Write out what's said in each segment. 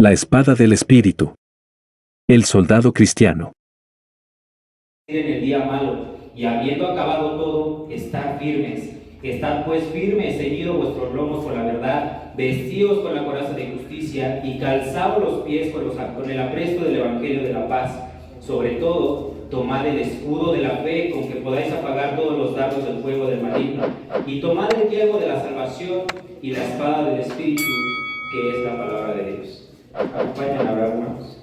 La espada del Espíritu. El soldado cristiano. En el día malo, y habiendo acabado todo, estar firmes. Estad pues firmes, ceñidos vuestros lomos con la verdad, vestidos con la coraza de justicia, y calzados los pies con el apresto del evangelio de la paz. Sobre todo, tomad el escudo de la fe, con que podáis apagar todos los dardos del fuego del maligno, y tomad el yelmo de la salvación y la espada del Espíritu, que es la palabra de Dios. Acompáñenme a orar, hermanos.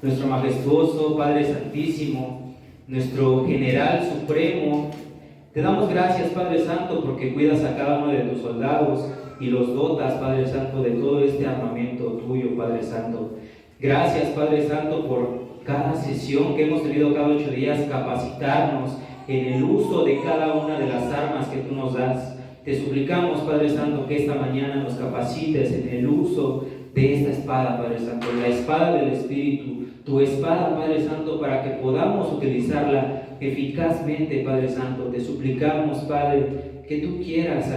Nuestro majestuoso Padre Santísimo, nuestro General Supremo, te damos gracias, Padre Santo, porque cuidas a cada uno de tus soldados y los dotas, Padre Santo, de todo este armamento tuyo, Padre Santo. Gracias, Padre Santo, por cada sesión que hemos tenido cada 8 días, capacitarnos en el uso de cada una de las armas que tú nos das. Te suplicamos, Padre Santo, que esta mañana nos capacites en el uso de esta espada, Padre Santo, la espada del Espíritu, tu espada, Padre Santo, para que podamos utilizarla eficazmente, Padre Santo. Te suplicamos, Padre, que tú quieras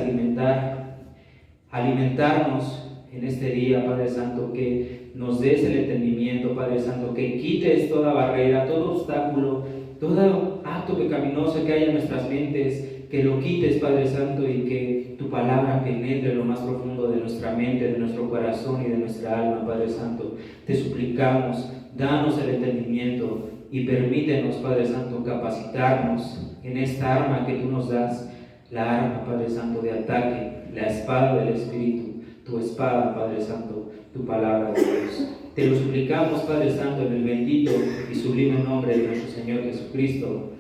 alimentarnos en este día, Padre Santo, que nos des el entendimiento, Padre Santo, que quites toda barrera, todo obstáculo, todo acto pecaminoso que haya en nuestras mentes, que lo quites, Padre Santo, y que tu palabra penetre lo más profundo de nuestra mente, de nuestro corazón y de nuestra alma, Padre Santo. Te suplicamos, danos el entendimiento y permítenos, Padre Santo, capacitarnos en esta arma que tú nos das, la arma, Padre Santo, de ataque, la espada del Espíritu, tu espada, Padre Santo, tu palabra de Dios. Te lo suplicamos, Padre Santo, en el bendito y sublime nombre de nuestro Señor Jesucristo.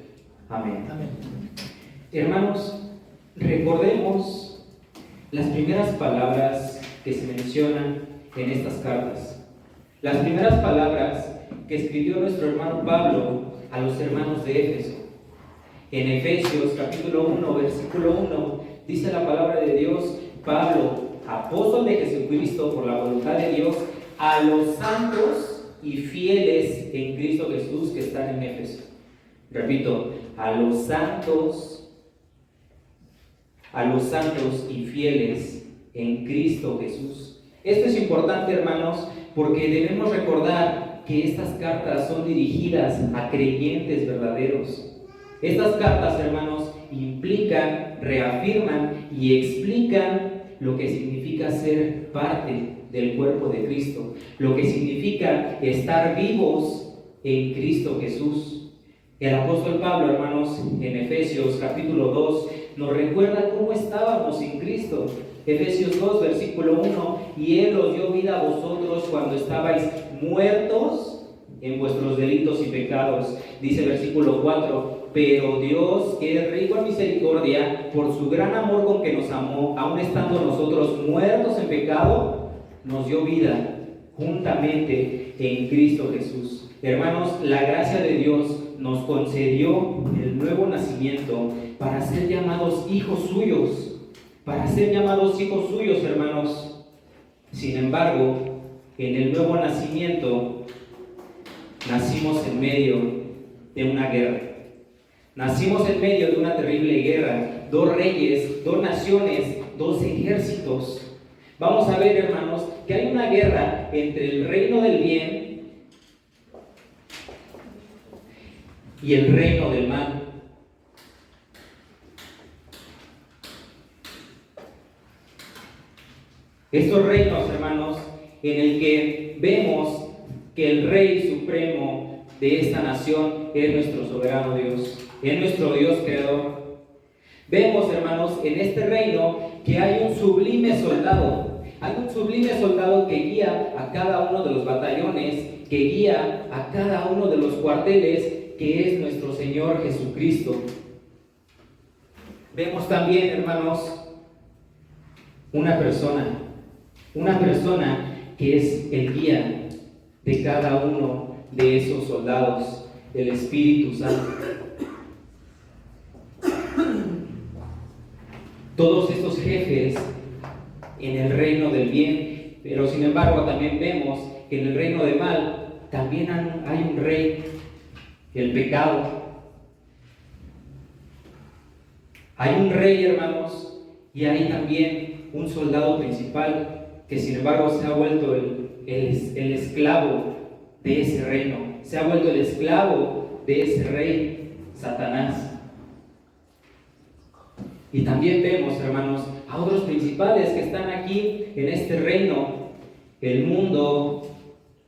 Amén. Amén. Hermanos, recordemos las primeras palabras que se mencionan en estas cartas. Las primeras palabras que escribió nuestro hermano Pablo a los hermanos de Éfeso. En Efesios capítulo 1, versículo 1, dice la palabra de Dios: Pablo, apóstol de Jesucristo por la voluntad de Dios, a los santos y fieles en Cristo Jesús que están en Éfeso. Repito, a los santos y fieles en Cristo Jesús. Esto es importante, hermanos, porque debemos recordar que estas cartas son dirigidas a creyentes verdaderos. Estas cartas, hermanos, implican, reafirman y explican lo que significa ser parte del cuerpo de Cristo, lo que significa estar vivos en Cristo Jesús. El apóstol Pablo, hermanos, en Efesios capítulo 2, nos recuerda cómo estábamos en Cristo. Efesios 2, versículo 1, y Él os dio vida a vosotros cuando estabais muertos en vuestros delitos y pecados. Dice versículo 4, pero Dios, que es rico en misericordia, por su gran amor con que nos amó, aun estando nosotros muertos en pecado, nos dio vida juntamente en Cristo Jesús. Hermanos, la gracia de Dios nos concedió el nuevo nacimiento para ser llamados hijos suyos, hermanos. Sin embargo, en el nuevo nacimiento nacimos en medio de una guerra. Nacimos en medio de una terrible guerra, 2 reyes, 2 naciones, 2 ejércitos. Vamos a ver, hermanos, que hay una guerra entre el reino del bien y el reino del mal. Estos reinos, hermanos, en el que vemos que el Rey Supremo de esta nación es nuestro soberano Dios, es nuestro Dios creador. Vemos, hermanos, en este reino que hay un sublime soldado. Hay un sublime soldado que guía a cada uno de los batallones, que guía a cada uno de los cuarteles, que es nuestro Señor Jesucristo. Vemos también, hermanos, una persona que es el guía de cada uno de esos soldados, el Espíritu Santo. Todos estos jefes en el reino del bien, pero sin embargo también vemos que en el reino del mal también hay un rey, el pecado. Hay un rey, hermanos, y hay también un soldado principal que sin embargo se ha vuelto el esclavo de ese reino, se ha vuelto el esclavo de ese rey, Satanás. Y también vemos, hermanos, a otros principales que están aquí en este reino, el mundo,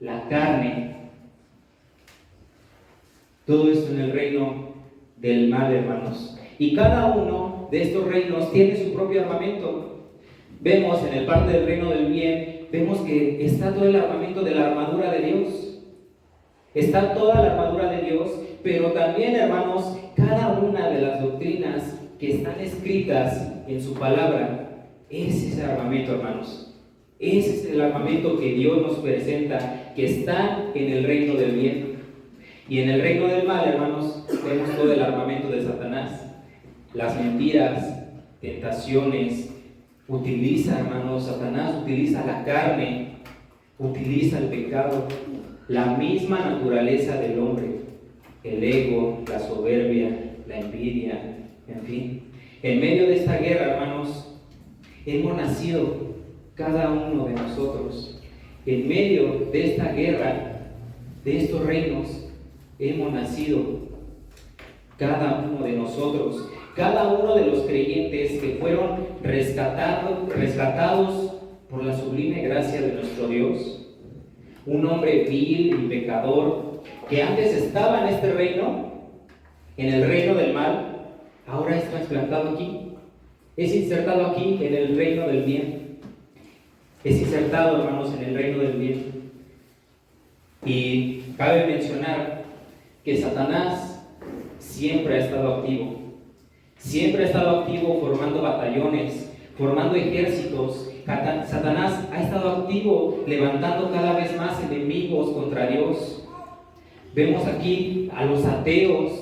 la carne, todo esto en el reino del mal, hermanos. Y cada uno de estos reinos tiene su propio armamento. Vemos en el parte del reino del bien, vemos que está todo el armamento de la armadura de Dios. Está toda la armadura de Dios, pero también, hermanos, cada una de las doctrinas que están escritas en su palabra, ese es el armamento, hermanos. Ese es el armamento que Dios nos presenta, que está en el reino del bien. Y en el reino del mal, hermanos, vemos todo el armamento de Satanás. Las mentiras, tentaciones, hermanos, Satanás utiliza la carne, utiliza el pecado, la misma naturaleza del hombre, el ego, la soberbia, la envidia, en fin. En medio de esta guerra, hermanos, hemos nacido cada uno de nosotros. En medio de esta guerra, de estos reinos, hemos nacido cada uno de nosotros. Cada uno de los creyentes que fueron rescatados por la sublime gracia de nuestro Dios. Un hombre vil y pecador que antes estaba en este reino, en el reino del mal, ahora es trasplantado aquí. Es insertado aquí en el reino del bien. Es insertado, hermanos, en el reino del bien. Y cabe mencionar que Satanás siempre ha estado activo. Siempre ha estado activo formando batallones, formando ejércitos. Satanás ha estado activo levantando cada vez más enemigos contra Dios. Vemos aquí a los ateos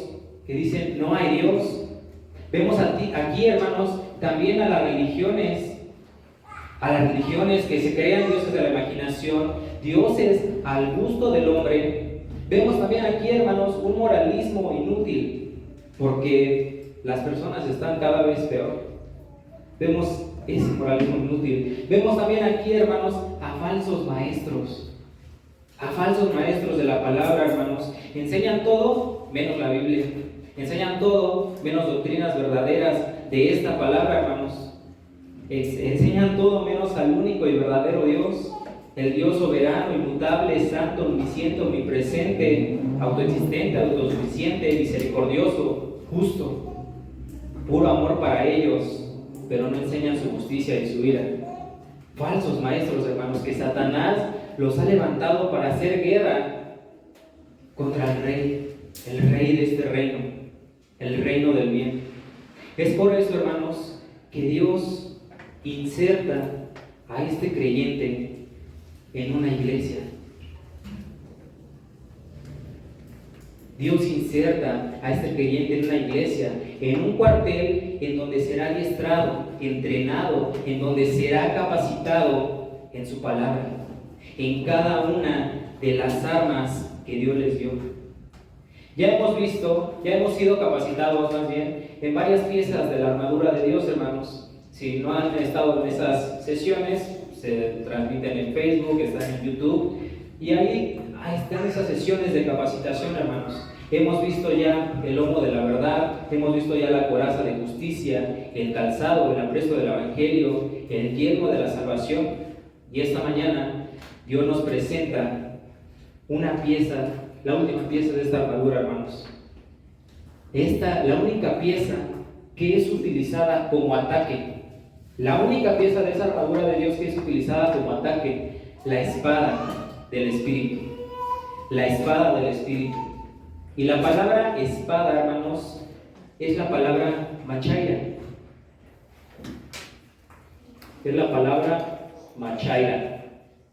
que dicen no hay Dios. Vemos aquí, hermanos, también a las religiones que se crean dioses de la imaginación, dioses al gusto del hombre. Vemos también aquí, hermanos, un moralismo inútil, porque las personas están cada vez peor. Vemos ese moralismo inútil. Vemos también aquí, hermanos, a falsos maestros de la palabra, hermanos. Enseñan todo menos la Biblia. Enseñan todo menos doctrinas verdaderas de esta palabra, hermanos. Enseñan todo menos al único y verdadero Dios, el Dios soberano, inmutable, santo, omnisciente, omnipresente, autoexistente, autosuficiente, misericordioso, justo. Puro amor para ellos, pero no enseñan su justicia y su ira. Falsos maestros, hermanos, que Satanás los ha levantado para hacer guerra contra el rey de este reino, el reino del bien. Es por eso, hermanos, que Dios inserta a este creyente en una iglesia. Dios inserta a este creyente en una iglesia, en un cuartel en donde será adiestrado, entrenado, en donde será capacitado en su palabra, en cada una de las armas que Dios les dio. Ya hemos sido capacitados más bien en varias piezas de la armadura de Dios, hermanos. Si no han estado en esas sesiones, se transmiten en Facebook, están en YouTube, y ahí están esas sesiones de capacitación, hermanos. Hemos visto ya el lomo de la verdad, hemos visto ya la coraza de justicia, el calzado, el apresto del evangelio, el yelmo de la salvación. Y esta mañana Dios nos presenta una pieza, la última pieza de esta armadura, hermanos. La única pieza que es utilizada como ataque. La única pieza de esa armadura de Dios que es utilizada como ataque, la espada del Espíritu. La espada del Espíritu. Y la palabra espada, hermanos, es la palabra machaira. Es la palabra machaira,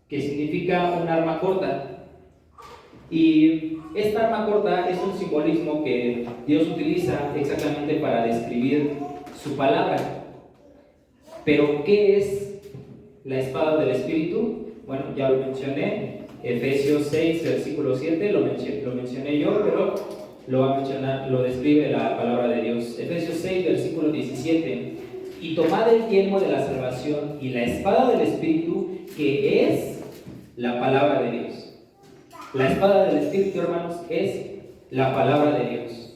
que significa un arma corta. Y esta arma corta es un simbolismo que Dios utiliza exactamente para describir su palabra. Pero, ¿qué es la espada del Espíritu? Bueno, ya lo mencioné. Efesios 6, versículo 7, lo mencioné yo, pero lo describe la palabra de Dios. Efesios 6, versículo 17. Y tomad el yelmo de la salvación y la espada del Espíritu, que es la palabra de Dios. La espada del Espíritu, hermanos, es la palabra de Dios.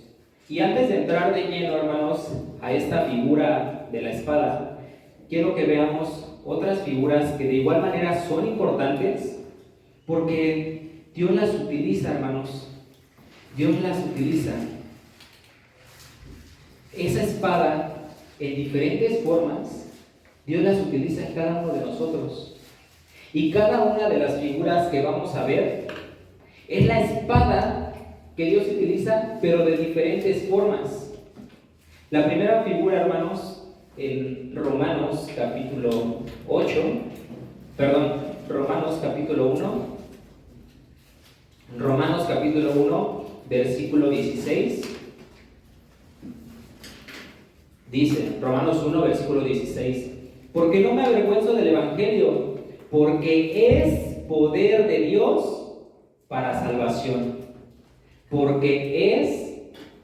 Y antes de entrar de lleno, hermanos, a esta figura de la espada, quiero que veamos otras figuras que de igual manera son importantes, porque Dios las utiliza, hermanos. Dios las utiliza. Esa espada, en diferentes formas, Dios las utiliza en cada uno de nosotros. Y cada una de las figuras que vamos a ver es la espada que Dios utiliza, pero de diferentes formas. La primera figura, hermanos, en Romanos capítulo 1, Romanos capítulo 1, versículo 16. Dice, Romanos 1, versículo 16, porque no me avergüenzo del Evangelio, porque es poder de Dios para salvación. Porque es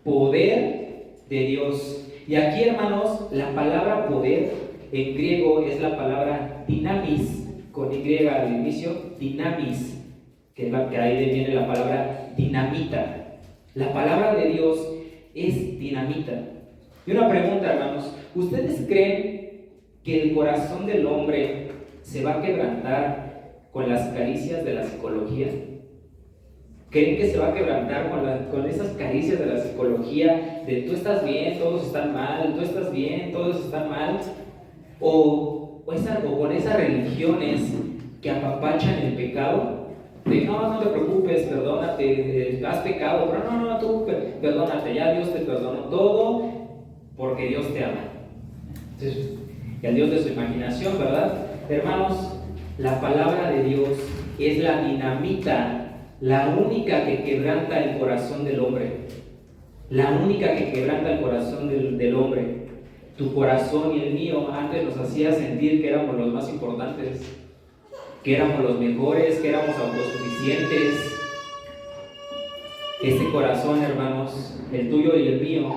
poder de Dios. Y aquí, hermanos, la palabra poder en griego es la palabra dinamis, con Y al inicio, dinamis, que ahí viene la palabra dinamita. La palabra de Dios es dinamita. Y una pregunta, hermanos, ¿ustedes creen que el corazón del hombre se va a quebrantar con las caricias de la psicología? ¿Creen que se va a quebrantar con esas caricias de la psicología de tú estás bien, todos están mal, tú estás bien, todos están mal? O con esas religiones que apapachan el pecado, de no te preocupes, perdónate, has pecado, pero no, tú perdónate, ya Dios te perdonó todo, porque Dios te ama. Entonces, el Dios de su imaginación, ¿verdad? Hermanos, la palabra de Dios es la dinamita, la única que quebranta el corazón del hombre. La única que quebranta el corazón del hombre. Tu corazón y el mío antes nos hacía sentir que éramos los más importantes, que éramos los mejores, que éramos autosuficientes. Este corazón, hermanos, el tuyo y el mío,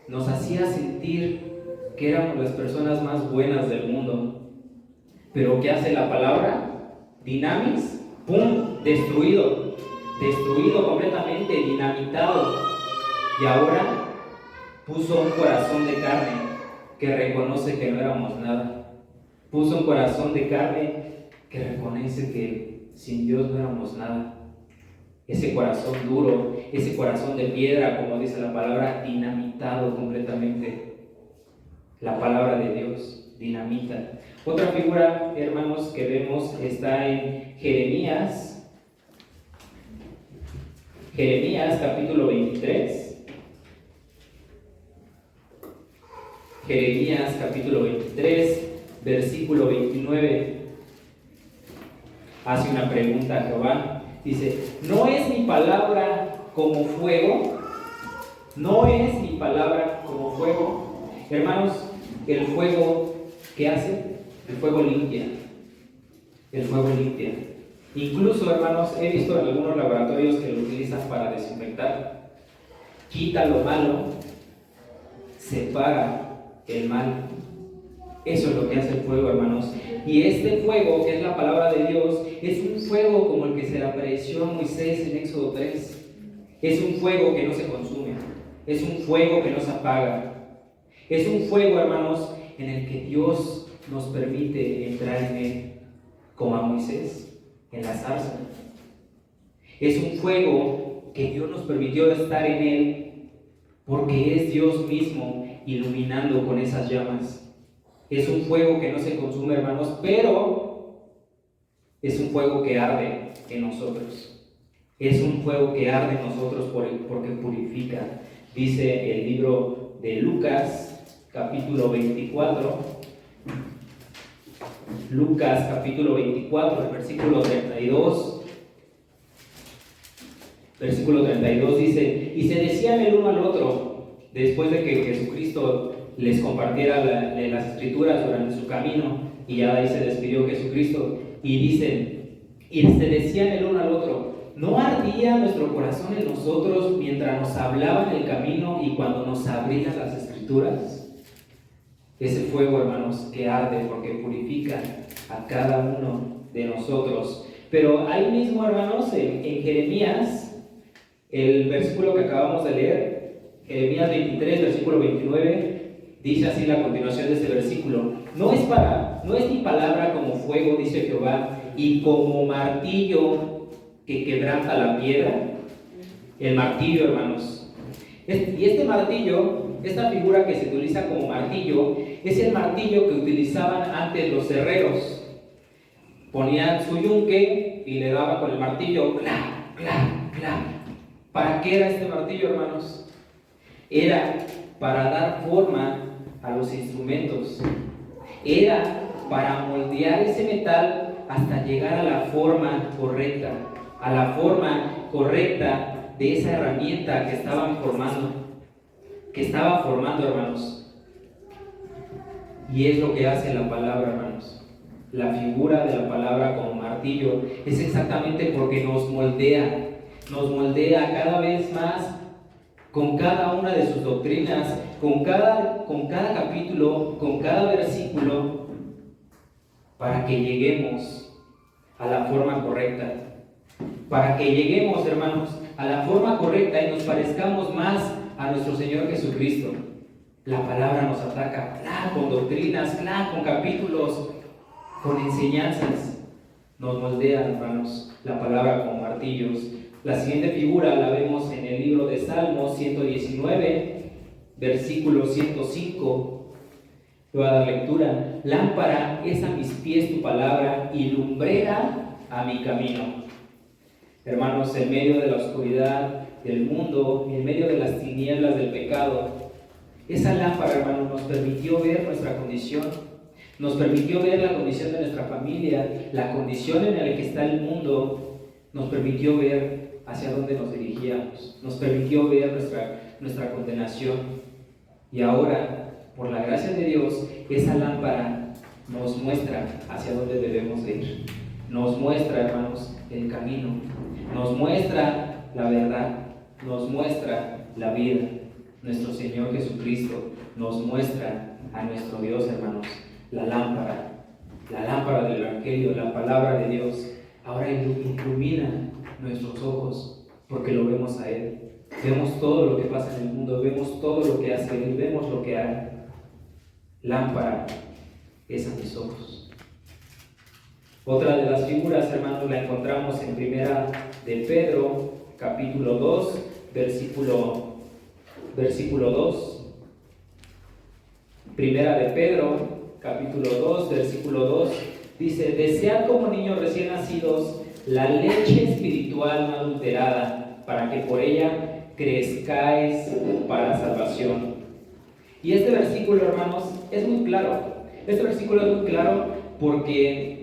nos hacía sentir que éramos las personas más buenas del mundo. Pero ¿qué hace la palabra? Dinamis, ¡pum!, destruido completamente, dinamitado. Y ahora puso un corazón de carne que reconoce que no éramos nada. Puso un corazón de carne que reconoce que sin Dios no éramos nada. Ese corazón duro, ese corazón de piedra, como dice la palabra, dinamitado completamente. La palabra de Dios dinamita. Otra figura, hermanos, que vemos está en Jeremías capítulo 23. Jeremías capítulo 23, versículo 29. Hace una pregunta a Jehová. Dice, ¿no es mi palabra como fuego? ¿No es mi palabra como fuego? Hermanos, el fuego, ¿qué hace? El fuego limpia. El fuego limpia. Incluso, hermanos, he visto en algunos laboratorios que lo utilizan para desinfectar. Quita lo malo, separa el mal. Eso es lo que hace el fuego, hermanos. Y este fuego, que es la palabra de Dios, es un fuego como el que se le apareció a Moisés en Éxodo 3. Es un fuego que no se consume. Es un fuego que no se apaga. Es un fuego, hermanos, en el que Dios nos permite entrar en él, como a Moisés, en la zarza. Es un fuego que Dios nos permitió estar en él, porque es Dios mismo iluminando con esas llamas. Es un fuego que no se consume, hermanos, pero es un fuego que arde en nosotros. Es un fuego que arde en nosotros porque purifica. Dice el libro de Lucas, capítulo 24. Lucas, capítulo 24, el versículo 32. Versículo 32 dice, y se decían el uno al otro, después de que Jesucristo les compartiera las escrituras durante su camino, y ya ahí se despidió Jesucristo, y dicen, y se decían el uno al otro, ¿no ardía nuestro corazón en nosotros mientras nos hablaba en el camino y cuando nos abría las escrituras? Ese fuego, hermanos, que arde porque purifica a cada uno de nosotros. Pero ahí mismo, hermanos, en Jeremías, el versículo que acabamos de leer, Jeremías 23, versículo 29, dice así la continuación de este versículo: no es mi palabra como fuego, dice Jehová, y como martillo que quebranta la piedra. El martillo, hermanos. Y este martillo, esta figura que se utiliza como martillo, es el martillo que utilizaban antes los herreros. Ponían su yunque y le daban con el martillo, ¡cla, cla, cla! ¿Para qué era este martillo, hermanos? Era para dar forma a los instrumentos. Era para moldear ese metal hasta llegar a la forma correcta, de esa herramienta que estaba formando, hermanos. Y es lo que hace la palabra, hermanos. La figura de la palabra como martillo es exactamente porque nos moldea cada vez más con cada una de sus doctrinas, con cada capítulo, con cada versículo, para que lleguemos a la forma correcta. Para que lleguemos, hermanos, a la forma correcta y nos parezcamos más a nuestro Señor Jesucristo. La palabra nos ataca, con doctrinas, con capítulos, con enseñanzas. Nos moldea, hermanos, la palabra con martillos. La siguiente figura la vemos en el libro de Salmos 119, versículo 105. Le voy a dar lectura. Lámpara es a mis pies tu palabra y lumbrera a mi camino. Hermanos, en medio de la oscuridad del mundo, en medio de las tinieblas del pecado, esa lámpara, hermanos, nos permitió ver nuestra condición, nos permitió ver la condición de nuestra familia, la condición en la que está el mundo, nos permitió ver hacia dónde nos dirigíamos, nos permitió ver nuestra condenación. Y ahora, por la gracia de Dios, esa lámpara nos muestra hacia dónde debemos de ir. Nos muestra, hermanos, el camino, nos muestra la verdad, nos muestra la vida. Nuestro Señor Jesucristo nos muestra a nuestro Dios, hermanos, la lámpara del Evangelio, la palabra de Dios. Ahora ilumina nuestros ojos porque lo vemos a Él. Vemos todo lo que pasa en el mundo, vemos todo lo que hace Él, vemos lo que hará. Lámpara es a mis ojos. Otra de las figuras, hermanos, la encontramos en Primera de Pedro, capítulo 2, versículo 2. Primera de Pedro, capítulo 2, versículo 2, dice: desead como niños recién nacidos la leche espiritual no adulterada, para que por ella crezcáis para salvación. Y este versículo, hermanos, es muy claro. Este versículo es muy claro porque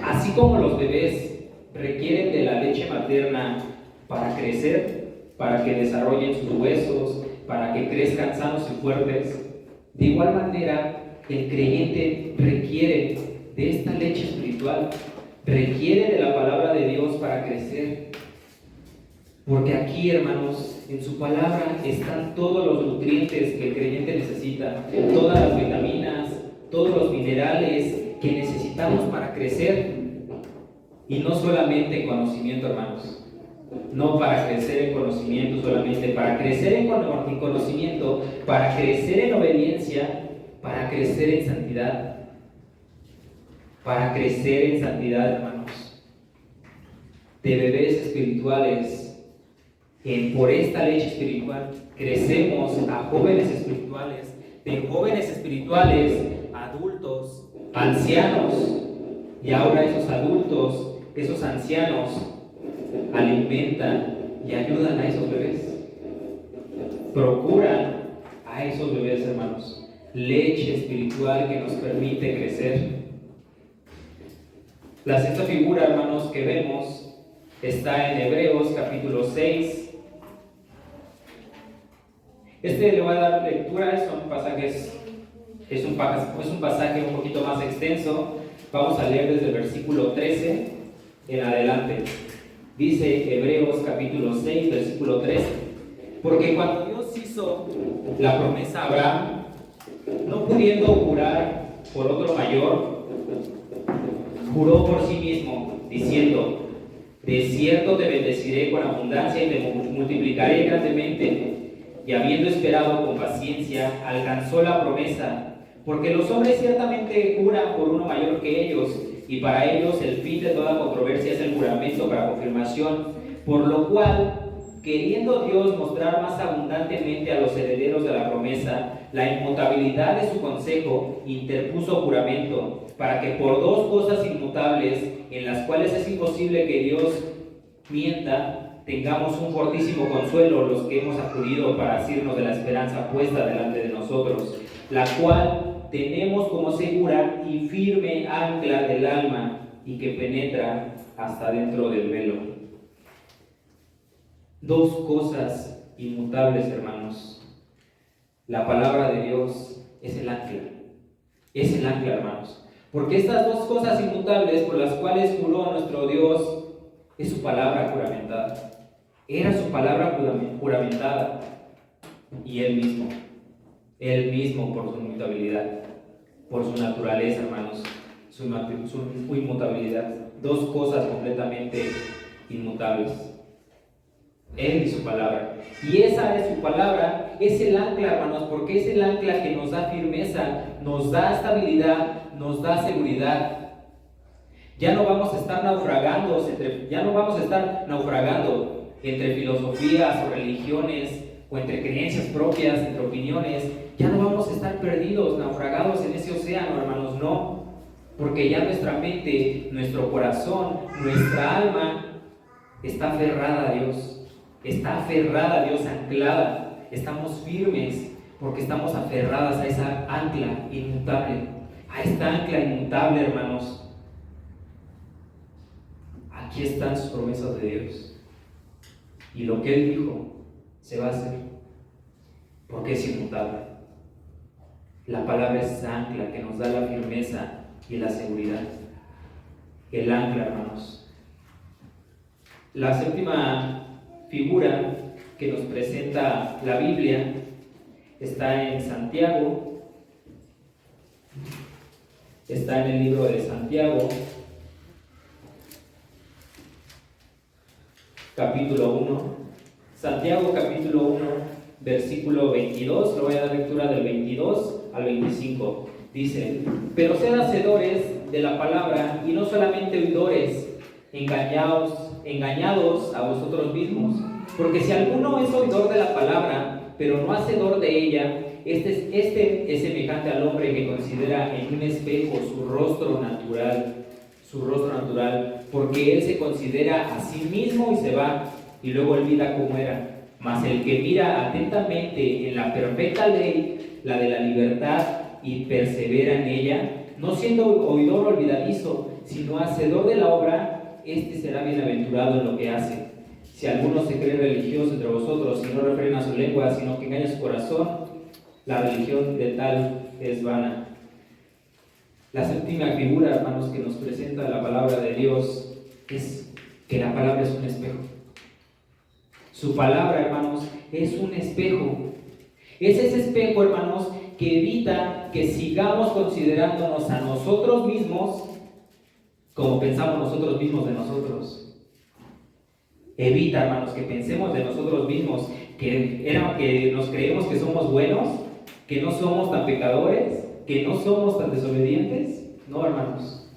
así como los bebés requieren de la leche materna para crecer, para que desarrollen sus huesos, para que crezcan sanos y fuertes, de igual manera el creyente requiere de esta leche espiritual, requiere de la palabra de Dios para crecer. Porque aquí, hermanos, en su palabra están todos los nutrientes que el creyente necesita, todas las vitaminas, todos los minerales que necesitamos para crecer. Y no solamente en conocimiento, hermanos, no para crecer en conocimiento solamente, para crecer en conocimiento, para crecer en obediencia, para crecer en santidad, hermanos. De bebés espirituales, por esta leche espiritual, crecemos a jóvenes espirituales, de jóvenes espirituales a adultos, ancianos, y ahora esos adultos, esos ancianos, alimentan y ayudan a esos bebés, procuran a esos bebés, hermanos, leche espiritual que nos permite crecer. La sexta figura, hermanos, que vemos está en Hebreos capítulo 6. Le voy a dar lectura, son pasajes, es un pasaje un poquito más extenso. Vamos a leer desde el versículo 13 en adelante. Dice Hebreos capítulo 6, versículo 13: porque cuando Dios hizo la promesa a Abraham, no pudiendo jurar por otro mayor, juró por sí mismo, diciendo: de cierto te bendeciré con abundancia y te multiplicaré grandemente. Y habiendo esperado con paciencia, alcanzó la promesa, porque los hombres ciertamente juran por uno mayor que ellos, y para ellos el fin de toda controversia es el juramento para confirmación, por lo cual, queriendo Dios mostrar más abundantemente a los herederos de la promesa la inmutabilidad de su consejo, interpuso juramento, para que por dos cosas inmutables, en las cuales es imposible que Dios mienta, tengamos un fortísimo consuelo los que hemos acudido para asirnos de la esperanza puesta delante de nosotros, la cual tenemos como segura y firme ancla del alma y que penetra hasta dentro del velo. Dos cosas inmutables, hermanos. La palabra de Dios es el ancla. Es el ancla, hermanos. Porque estas dos cosas inmutables por las cuales juró nuestro Dios es su palabra juramentada. Era su palabra juramentada. Y Él mismo por su inmutabilidad, por su naturaleza, hermanos, su inmutabilidad. Dos cosas completamente inmutables. Él y su palabra. Y esa es su palabra, es el ancla, hermanos, porque es el ancla que nos da firmeza, nos da estabilidad, nos da seguridad. Ya no vamos a estar naufragando entre filosofías o religiones, o entre creencias propias, entre opiniones. Ya no vamos a estar perdidos, naufragados en ese océano, hermanos, no. Porque ya nuestra mente, nuestro corazón, nuestra alma está aferrada a Dios. Está aferrada a Dios, anclada. Estamos firmes porque estamos aferradas a esa ancla inmutable. A esta ancla inmutable, hermanos. Aquí están sus promesas de Dios. Y lo que Él dijo se va a hacer. Porque es inmutable. La palabra es ancla que nos da la firmeza y la seguridad. El ancla, hermanos. La séptima figura que nos presenta la Biblia está en Santiago. Está en el libro de Santiago, capítulo 1. Santiago, capítulo 1, versículo 22. Le voy a dar lectura del 22 al 25. Dice: pero sed hacedores de la palabra y no solamente oidores, engañados a vosotros mismos. Porque si alguno es oidor de la palabra, pero no hacedor de ella, este es semejante al hombre que considera en un espejo su rostro natural, porque él se considera a sí mismo y se va, y luego olvida cómo era. Mas el que mira atentamente en la perfecta ley, la de la libertad, y persevera en ella, no siendo oidor olvidadizo, sino hacedor de la obra, este será bienaventurado en lo que hace. Si alguno se cree religioso entre vosotros y no refrena su lengua, sino que engaña su corazón, la religión de tal es vana. La séptima figura, hermanos, que nos presenta la palabra de Dios es que la palabra es un espejo. Su palabra, hermanos, es un espejo. Es ese espejo, hermanos, que evita que sigamos considerándonos a nosotros mismos como pensamos nosotros mismos de nosotros. Evita, hermanos, que pensemos de nosotros mismos que nos creemos que somos buenos, que no somos tan pecadores, que no somos tan desobedientes. No, hermanos,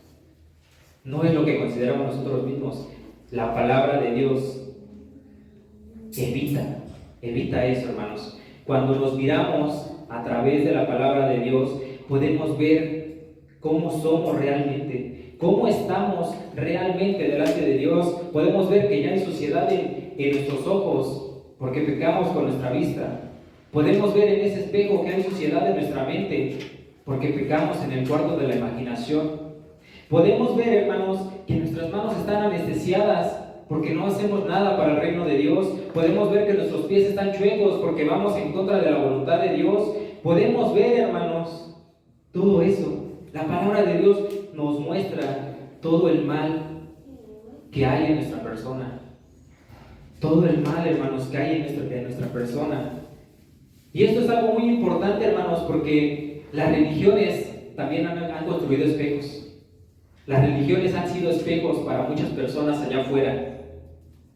no es lo que consideramos nosotros mismos. La palabra de Dios evita eso, hermanos. Cuando nos miramos a través de la palabra de Dios, podemos ver cómo somos realmente, cómo estamos realmente delante de Dios. Podemos ver que ya hay suciedad en nuestros ojos, porque pecamos con nuestra vista. Podemos ver en ese espejo que hay suciedad en nuestra mente, porque pecamos en el cuarto de la imaginación. Podemos ver, hermanos, que nuestras manos están anestesiadas, porque no hacemos nada para el reino de Dios. Podemos ver que nuestros pies están chuecos, porque vamos en contra de la voluntad de Dios. Podemos ver, hermanos, todo eso. La palabra de Dios nos muestra todo el mal que hay en nuestra persona. Todo el mal, hermanos, que hay en nuestra persona. Y esto es algo muy importante, hermanos, porque las religiones también han construido espejos. Las religiones han sido espejos para muchas personas allá afuera,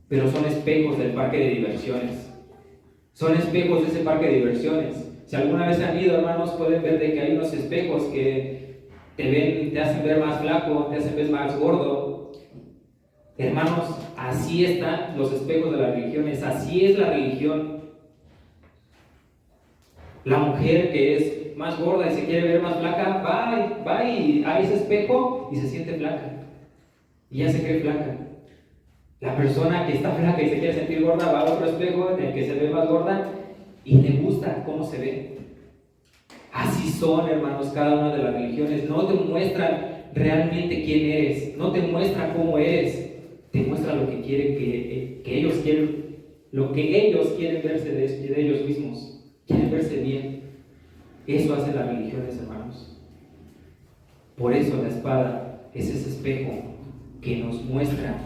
pero son espejos del parque de diversiones. Son espejos de ese parque de diversiones. Si alguna vez han ido, hermanos, pueden ver de que hay unos espejos que te hacen ver más flaco, te hacen ver más gordo. Hermanos, así están los espejos de las religiones, así es la religión. La mujer que es más gorda y se quiere ver más flaca, va y a ese espejo y se siente flaca. Y ya se cree flaca. La persona que está flaca y se quiere sentir gorda va a otro espejo en el que se ve más gorda y le gusta cómo se ve. Así son, hermanos, cada una de las religiones. No te muestran realmente quién eres, no te muestran cómo eres, te muestra lo que quieren que ellos quieren, lo que ellos quieren verse de ellos mismos, quieren verse bien. Eso hacen las religiones, hermanos. Por eso la espada es ese espejo que nos muestra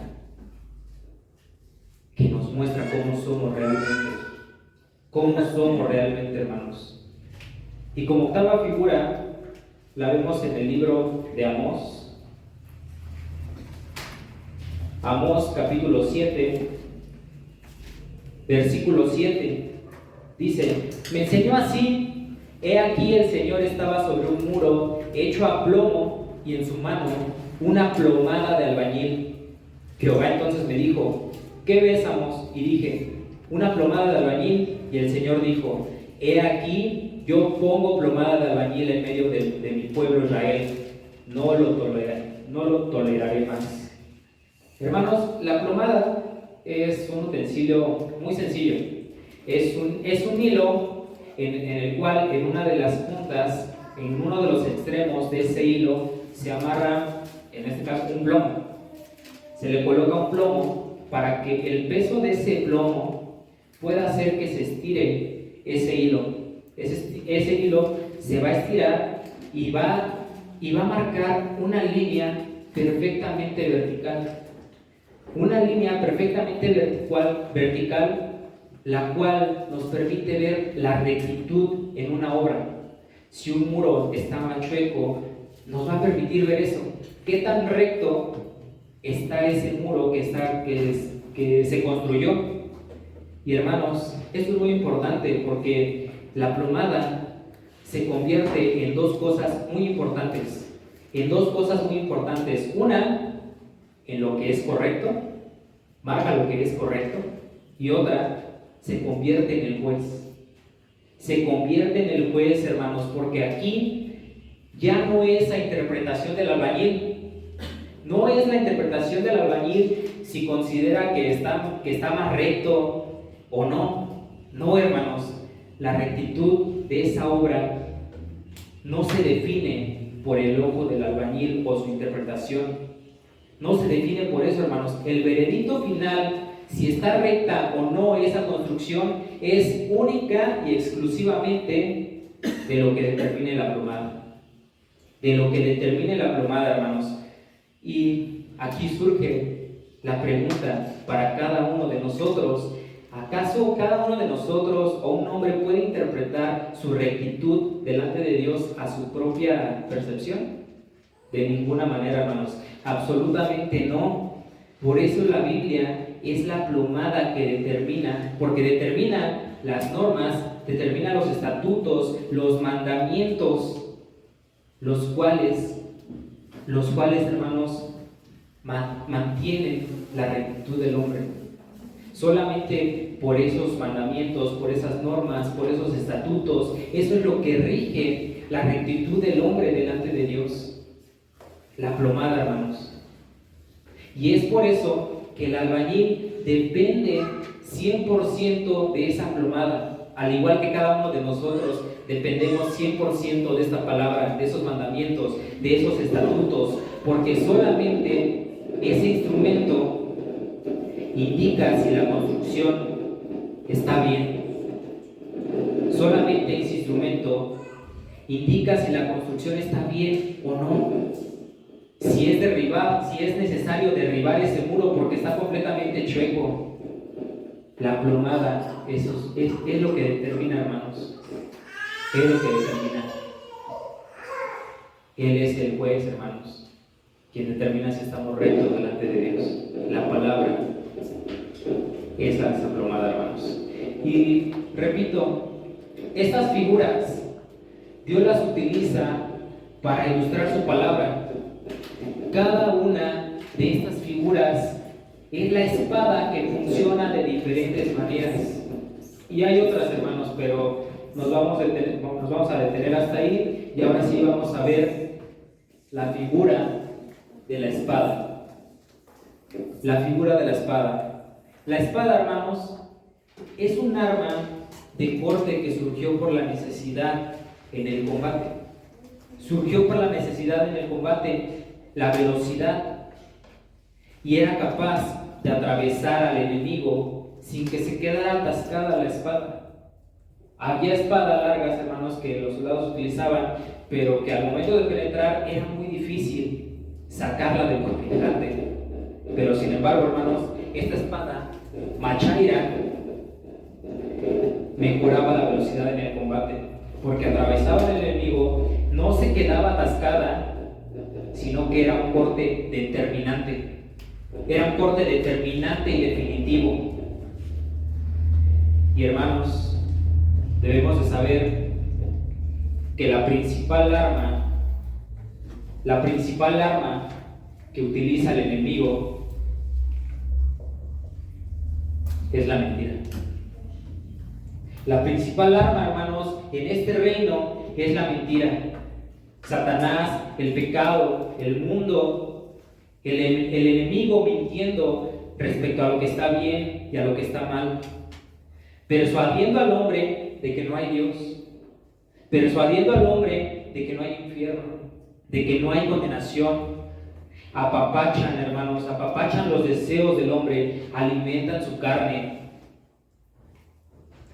cómo somos realmente, hermanos. Y como octava figura, la vemos en el libro de Amós. Amós capítulo 7, versículo 7, dice: me enseñó así, he aquí el Señor estaba sobre un muro hecho a plomo y en su mano una plomada de albañil. Jehová entonces me dijo: ¿qué ves, Amós? Y dije: una plomada de albañil. Y el Señor dijo: he aquí yo pongo plomada de albañil en medio de mi pueblo Israel, no lo toleraré más. Hermanos, la plomada es un utensilio muy sencillo. Es un hilo en el cual en una de las puntas, en uno de los extremos de ese hilo, se amarra, en este caso, un plomo. Se le coloca un plomo para que el peso de ese plomo pueda hacer que se estire ese hilo. Ese hilo se va a estirar y va a marcar una línea perfectamente vertical. Una línea perfectamente vertical, la cual nos permite ver la rectitud en una obra. Si un muro está más chueco, nos va a permitir ver eso. ¿Qué tan recto está ese muro que se construyó? Y hermanos, esto es muy importante porque la plomada se convierte en dos cosas muy importantes. Una, en lo que es correcto, marca lo que es correcto, y otra, se convierte en el juez. Se convierte en el juez, hermanos, porque aquí ya no es la interpretación del albañil. No es la interpretación del albañil si considera que está más recto o no. No, hermanos, la rectitud de esa obra no se define por el ojo del albañil o su interpretación. No se define por eso, hermanos. El veredicto final, si está recta o no esa construcción, es única y exclusivamente de lo que determine la plomada. De lo que determine la plomada, hermanos. Y aquí surge la pregunta para cada uno de nosotros: ¿acaso cada uno de nosotros o un hombre puede interpretar su rectitud delante de Dios a su propia percepción? De ninguna manera, hermanos, absolutamente no. Por eso la Biblia es la plomada que determina, porque determina las normas, determina los estatutos, los mandamientos, los cuales, hermanos, mantienen la rectitud del hombre. Solamente por esos mandamientos, por esas normas, por esos estatutos, eso es lo que rige la rectitud del hombre delante de Dios. La plomada, hermanos. Y es por eso que el albañil depende 100% de esa plomada, al igual que cada uno de nosotros dependemos 100% de esta palabra, de esos mandamientos, de esos estatutos, porque solamente ese instrumento indica si la construcción está bien. Solamente ese instrumento indica si la construcción está bien o no. Si es necesario derribar ese muro porque está completamente chueco. La plomada, eso es lo que determina, hermanos. Es lo que determina. Él es el juez, hermanos. quien determina si estamos rectos delante de Dios. La palabra es la desaplomada, hermanos. Y repito, estas figuras Dios las utiliza para ilustrar su palabra. Cada una de estas figuras es la espada que funciona de diferentes maneras. Y hay otras, hermanos, pero nos vamos a detener hasta ahí. Y ahora sí vamos a ver la figura de la espada. La figura de la espada. La espada, hermanos, es un arma de corte que surgió por la necesidad en el combate. Surgió por la necesidad en el combate, la velocidad, y era capaz de atravesar al enemigo sin que se quedara atascada la espada. Había espadas largas, hermanos, que los soldados utilizaban, pero que al momento de penetrar era muy difícil sacarla del contrincante. Pero sin embargo, hermanos, esta espada machaira mejoraba la velocidad en el combate, porque atravesaba al enemigo, no se quedaba atascada, sino que era un corte determinante. Era un corte determinante y definitivo. Y hermanos, debemos de saber que la principal arma que utiliza el enemigo es la mentira. La principal arma, hermanos, en este reino es la mentira. Satanás, el pecado, el mundo, el enemigo mintiendo respecto a lo que está bien y a lo que está mal, persuadiendo al hombre de que no hay Dios, persuadiendo al hombre de que no hay infierno, de que no hay condenación. Apapachan, hermanos, apapachan los deseos del hombre, alimentan su carne.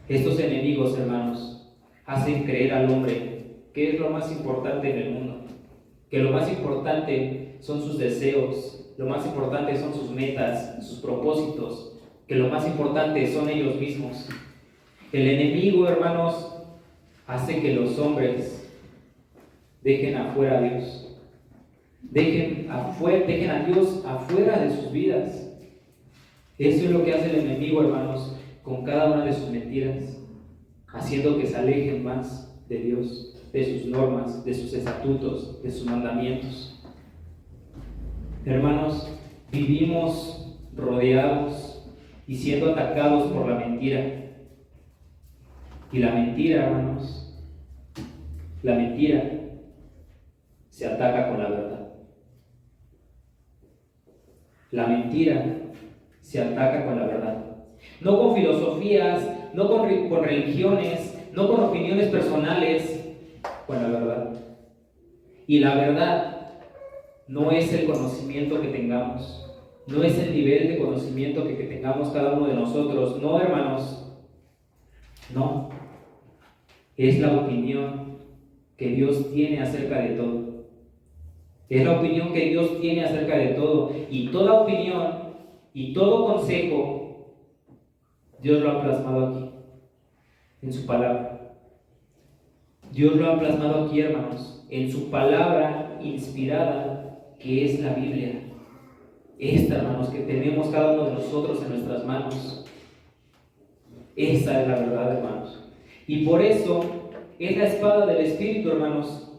Estos enemigos, hermanos, hacen creer al hombre que es lo más importante en el mundo, que lo más importante son sus deseos, lo más importante son sus metas, sus propósitos, que lo más importante son ellos mismos. El enemigo, hermanos, hace que los hombres dejen afuera a Dios, dejen a Dios afuera de sus vidas. Eso es lo que hace el enemigo, hermanos, con cada una de sus mentiras, haciendo que se alejen más de Dios, de sus normas, de sus estatutos, de sus mandamientos. Hermanos, vivimos rodeados y siendo atacados por la mentira. Y la mentira, hermanos, la mentira se ataca con la verdad. La mentira se ataca con la verdad. No con filosofías, no con religiones, no con opiniones personales, con la verdad. Y la verdad no es el conocimiento que tengamos, no es el nivel de conocimiento que tengamos cada uno de nosotros, no, hermanos, no. Es la opinión que Dios tiene acerca de todo. Es la opinión que Dios tiene acerca de todo. Y toda opinión y todo consejo, Dios lo ha plasmado aquí, en su palabra. Dios lo ha plasmado aquí, hermanos, en su palabra inspirada, que es la Biblia. Esta, hermanos, que tenemos cada uno de nosotros en nuestras manos. Esa es la verdad, hermanos. Y por eso es la espada del Espíritu, hermanos.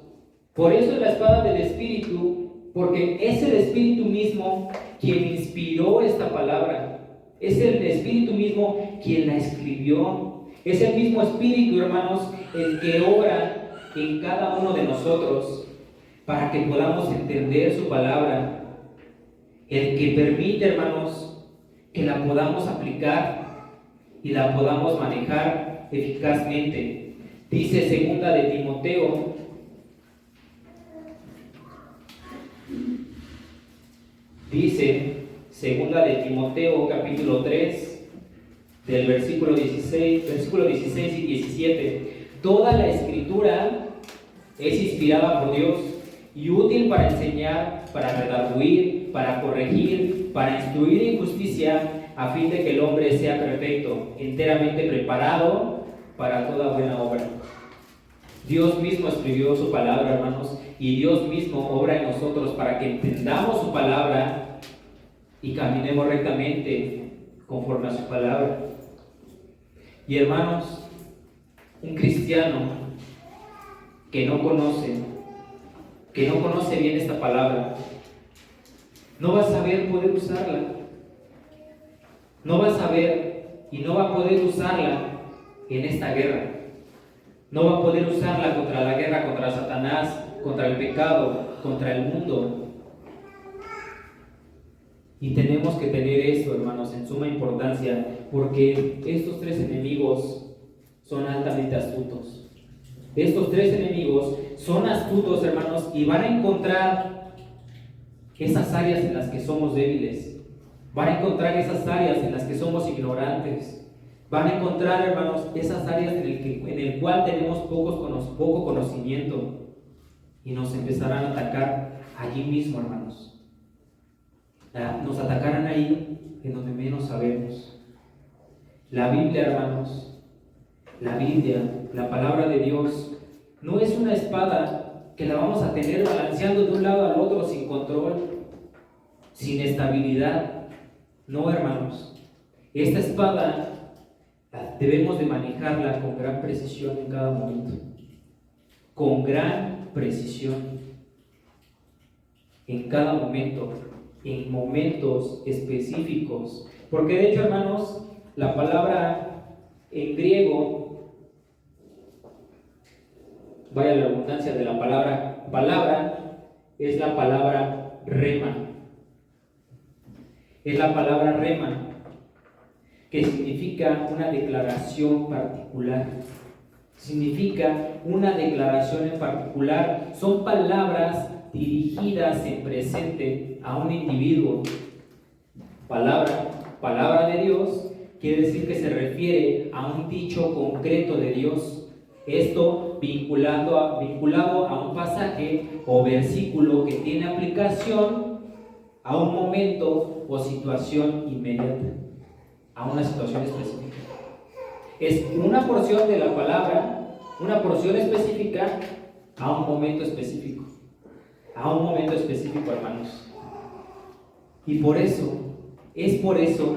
Por eso es la espada del Espíritu, porque es el Espíritu mismo quien inspiró esta palabra. Es el Espíritu mismo quien la escribió. Es el mismo Espíritu, hermanos, el que obra en cada uno de nosotros para que podamos entender su palabra. El que permite, hermanos, que la podamos aplicar y la podamos manejar eficazmente. Dice segunda de Timoteo, capítulo 3, del versículo 16 y 17. Toda la escritura es inspirada por Dios y útil para enseñar, para redarguir, para corregir, para instruir en justicia, a fin de que el hombre sea perfecto, enteramente preparado para toda buena obra. Dios mismo escribió su palabra, hermanos, y Dios mismo obra en nosotros para que entendamos su palabra y caminemos rectamente conforme a su palabra. Y hermanos, un cristiano que no conoce bien esta palabra, no va a saber poder usarla. No va a saber y no va a poder usarla en esta guerra. No va a poder usarla contra la guerra, contra Satanás, contra el pecado, contra el mundo. Y tenemos que tener esto, hermanos, en suma importancia, porque estos tres enemigos son altamente astutos. Estos tres enemigos son astutos, hermanos, y van a encontrar esas áreas en las que somos débiles. Van a encontrar esas áreas en las que somos ignorantes. Van a encontrar, hermanos, esas áreas en el cual tenemos poco conocimiento. Y nos empezarán a atacar allí mismo, hermanos. Nos atacarán ahí en donde menos sabemos. La Biblia, hermanos, la Biblia, la palabra de Dios, no es una espada que la vamos a tener balanceando de un lado al otro sin control, sin estabilidad. No, hermanos. Esta espada debemos de manejarla con gran precisión en cada momento. Con gran precisión. En cada momento. En momentos específicos. Porque de hecho, hermanos, la palabra en griego, vaya la abundancia de la palabra, es la palabra rema. Es la palabra rema, que significa una declaración particular. Significa una declaración en particular. Son palabras dirigidas en presente a un individuo. Palabra de Dios quiere decir que se refiere a un dicho concreto de Dios. Esto vinculado a un pasaje o versículo que tiene aplicación a un momento o situación inmediata, a una situación específica. Es una porción de la palabra, una porción específica a un momento específico. A un momento específico, hermanos. Y es por eso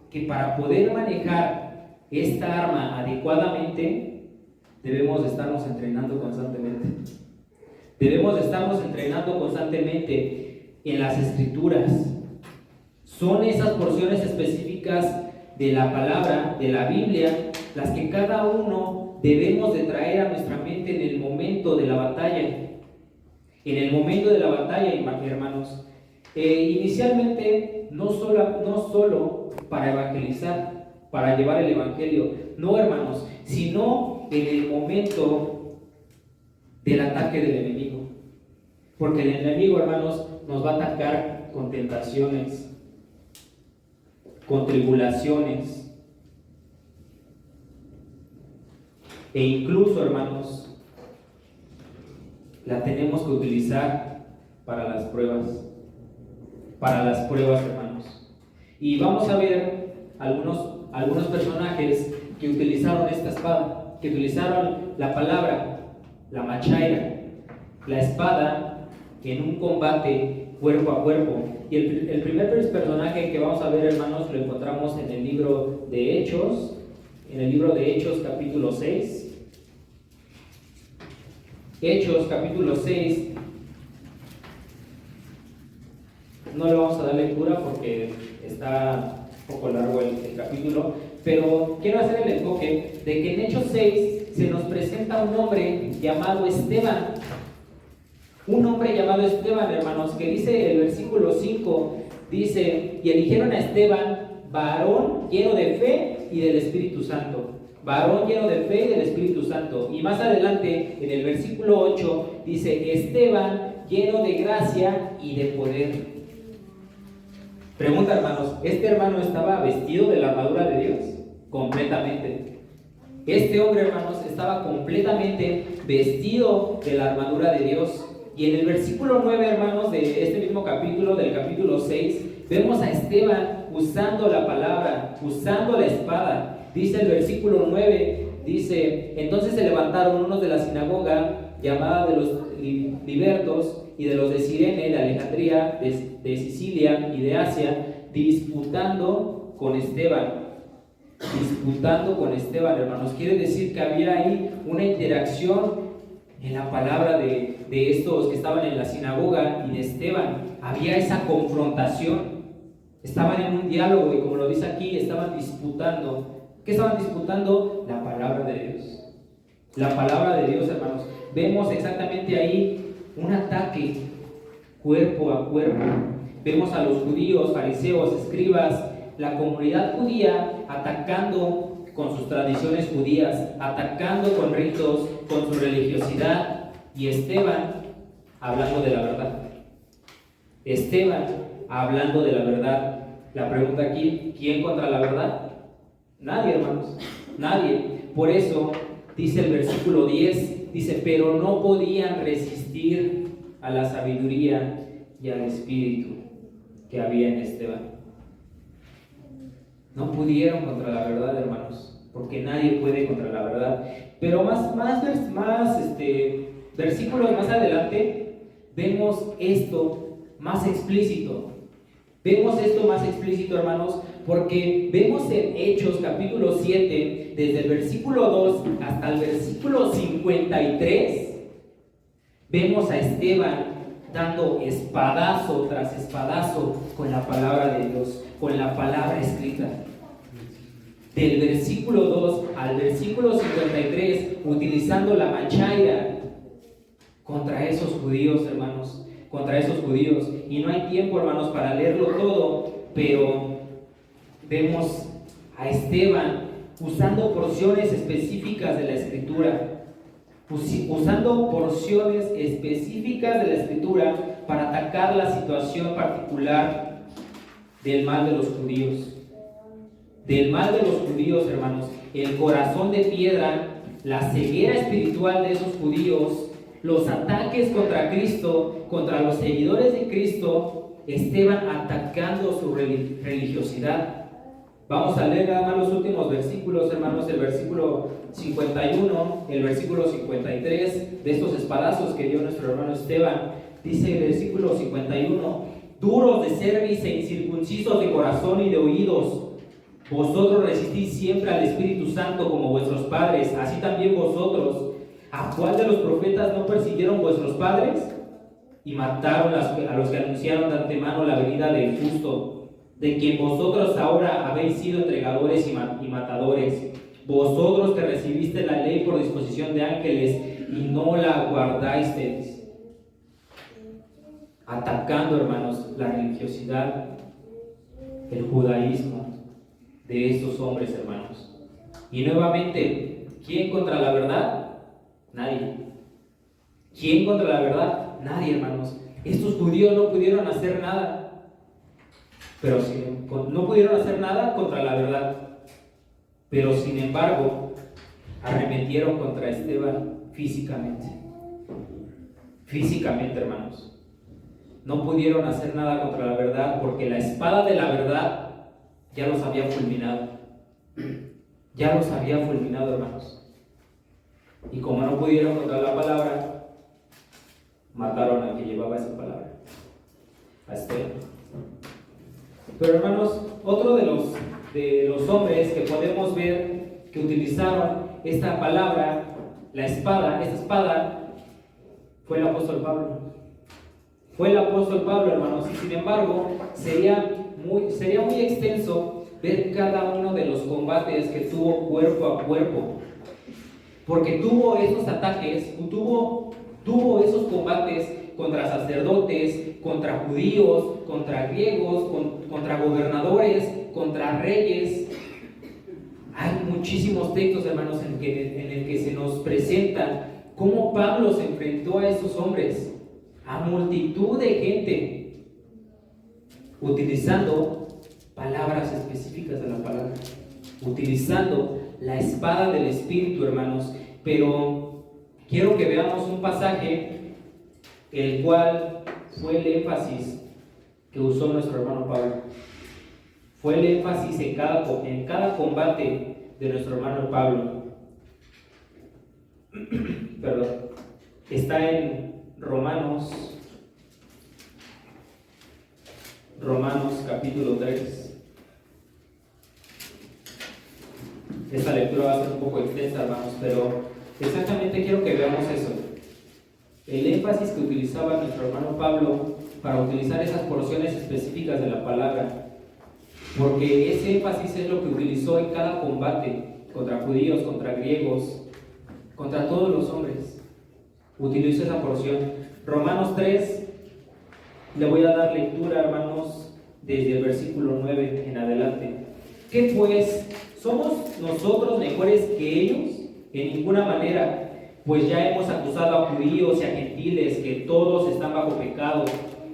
que para poder manejar esta arma adecuadamente, debemos de estarnos entrenando constantemente. Debemos de estarnos entrenando constantemente en las Escrituras. Son esas porciones específicas de la palabra, de la Biblia, las que cada uno debemos de traer a nuestra mente en el momento de la batalla. En el momento de la batalla, hermanos. Inicialmente, no solo para evangelizar, para llevar el evangelio, no, hermanos, sino en el momento del ataque del enemigo. Porque el enemigo, hermanos, nos va a atacar con tentaciones, con tribulaciones, e incluso, hermanos, la tenemos que utilizar para las pruebas. Para las pruebas, hermanos. Y vamos a ver algunos personajes que utilizaron esta espada, que utilizaron la palabra, la machaira, la espada en un combate cuerpo a cuerpo. Y el primer personaje que vamos a ver, hermanos, lo encontramos en el libro de Hechos, capítulo 6. Hechos, capítulo 6. No le vamos a dar lectura porque está un poco largo el capítulo, pero quiero hacer el enfoque de que en Hechos 6 se nos presenta un hombre llamado Esteban. Un hombre llamado Esteban, hermanos, que dice el versículo 5, dice: y eligieron a Esteban, varón lleno de fe y del Espíritu Santo. Varón lleno de fe y del Espíritu Santo. Y más adelante, en el versículo 8, dice: Esteban lleno de gracia y de poder. Pregunta, hermanos, ¿este hermano estaba vestido de la armadura de Dios? Completamente. Este hombre, hermanos, estaba completamente vestido de la armadura de Dios. Y en el versículo 9, hermanos, de este mismo capítulo, del capítulo 6, vemos a Esteban usando la palabra, usando la espada. Dice el versículo 9 dice: entonces se levantaron unos de la sinagoga, llamada de los libertos, y de los de Cirene, de Alejandría, de Sicilia y de Asia, disputando con Esteban. Disputando con Esteban, hermanos. Quiere decir que había ahí una interacción en la palabra de estos que estaban en la sinagoga y de Esteban. Había esa confrontación. Estaban en un diálogo y, como lo dice aquí, estaban disputando. ¿Qué estaban disputando? La palabra de Dios. La palabra de Dios, hermanos. Vemos exactamente ahí un ataque cuerpo a cuerpo. Vemos a los judíos, fariseos, escribas, la comunidad judía atacando con sus tradiciones judías, atacando con ritos, con su religiosidad, y Esteban hablando de la verdad. Esteban hablando de la verdad. La pregunta aquí: ¿quién contra la verdad? Nadie, hermanos, nadie. Por eso dice el versículo 10, dice: pero no podían resistir a la sabiduría y al espíritu que había en Esteban. No pudieron contra la verdad, hermanos, porque nadie puede contra la verdad. Pero versículos más adelante vemos esto más explícito. Vemos esto más explícito, hermanos, porque vemos en Hechos capítulo 7, desde el versículo 2 hasta el versículo 53, vemos a Esteban dando espadazo tras espadazo con la palabra de Dios, con la palabra escrita. Del versículo 2 al versículo 53, utilizando la machaira contra esos judíos, hermanos, contra esos judíos. Y no hay tiempo, hermanos, para leerlo todo, pero vemos a Esteban usando porciones específicas de la Escritura, usando porciones específicas de la Escritura para atacar la situación particular del mal de los judíos. Del mal de los judíos, hermanos, el corazón de piedra, la ceguera espiritual de esos judíos, los ataques contra Cristo, contra los seguidores de Cristo. Esteban atacando su religiosidad. Vamos a leer nada más los últimos versículos, hermanos, el versículo 51, el versículo 53, de estos espadazos que dio nuestro hermano Esteban. Dice el versículo 51: duros de cerviz e incircuncisos de corazón y de oídos, vosotros resistís siempre al Espíritu Santo como vuestros padres, así también vosotros. ¿A cuál de los profetas no persiguieron vuestros padres? Y mataron a los que anunciaron de antemano la venida del justo, de quien vosotros ahora habéis sido entregadores y matadores. Vosotros que recibiste la ley por disposición de ángeles y no la guardasteis. Atacando, hermanos, la religiosidad, el judaísmo de estos hombres, hermanos. Y nuevamente, ¿quién contra la verdad? Nadie. ¿Quién contra la verdad? Nadie, hermanos. Estos judíos no pudieron hacer nada, pero no pudieron hacer nada contra la verdad, pero sin embargo arremetieron contra Esteban físicamente. Físicamente, hermanos. No pudieron hacer nada contra la verdad porque la espada de la verdad ya los había fulminado. Ya los había fulminado, hermanos. Y como no pudieron contra la palabra, mataron al que llevaba esa palabra, a Esteban. Pero, hermanos, otro de los hombres que podemos ver que utilizaron esta palabra, esta espada, fue el apóstol Pablo. Fue el apóstol Pablo, hermanos. Y sin embargo, sería muy extenso ver cada uno de los combates que tuvo cuerpo a cuerpo. Porque tuvo esos ataques, tuvo esos combates contra sacerdotes, contra judíos, contra griegos, contra gobernadores, contra reyes. Hay muchísimos textos, hermanos, en el que se nos presenta cómo Pablo se enfrentó a esos hombres, a multitud de gente, utilizando palabras específicas de la palabra, utilizando la espada del Espíritu, hermanos. Pero quiero que veamos un pasaje, el cual fue el énfasis que usó nuestro hermano Pablo. Fue el énfasis en cada combate de nuestro hermano Pablo. perdón, está en Romanos capítulo 3. Esta lectura va a ser un poco extensa, hermanos, pero exactamente quiero que veamos eso. El énfasis que utilizaba nuestro hermano Pablo para utilizar esas porciones específicas de la palabra, porque ese énfasis es lo que utilizó en cada combate contra judíos, contra griegos, contra todos los hombres. Utilizó esa porción. Romanos 3, le voy a dar lectura, hermanos, desde el versículo 9 en adelante. ¿Qué pues? ¿Somos nosotros mejores que ellos? En ninguna manera, pues ya hemos acusado a judíos y a gentiles que todos están bajo pecado,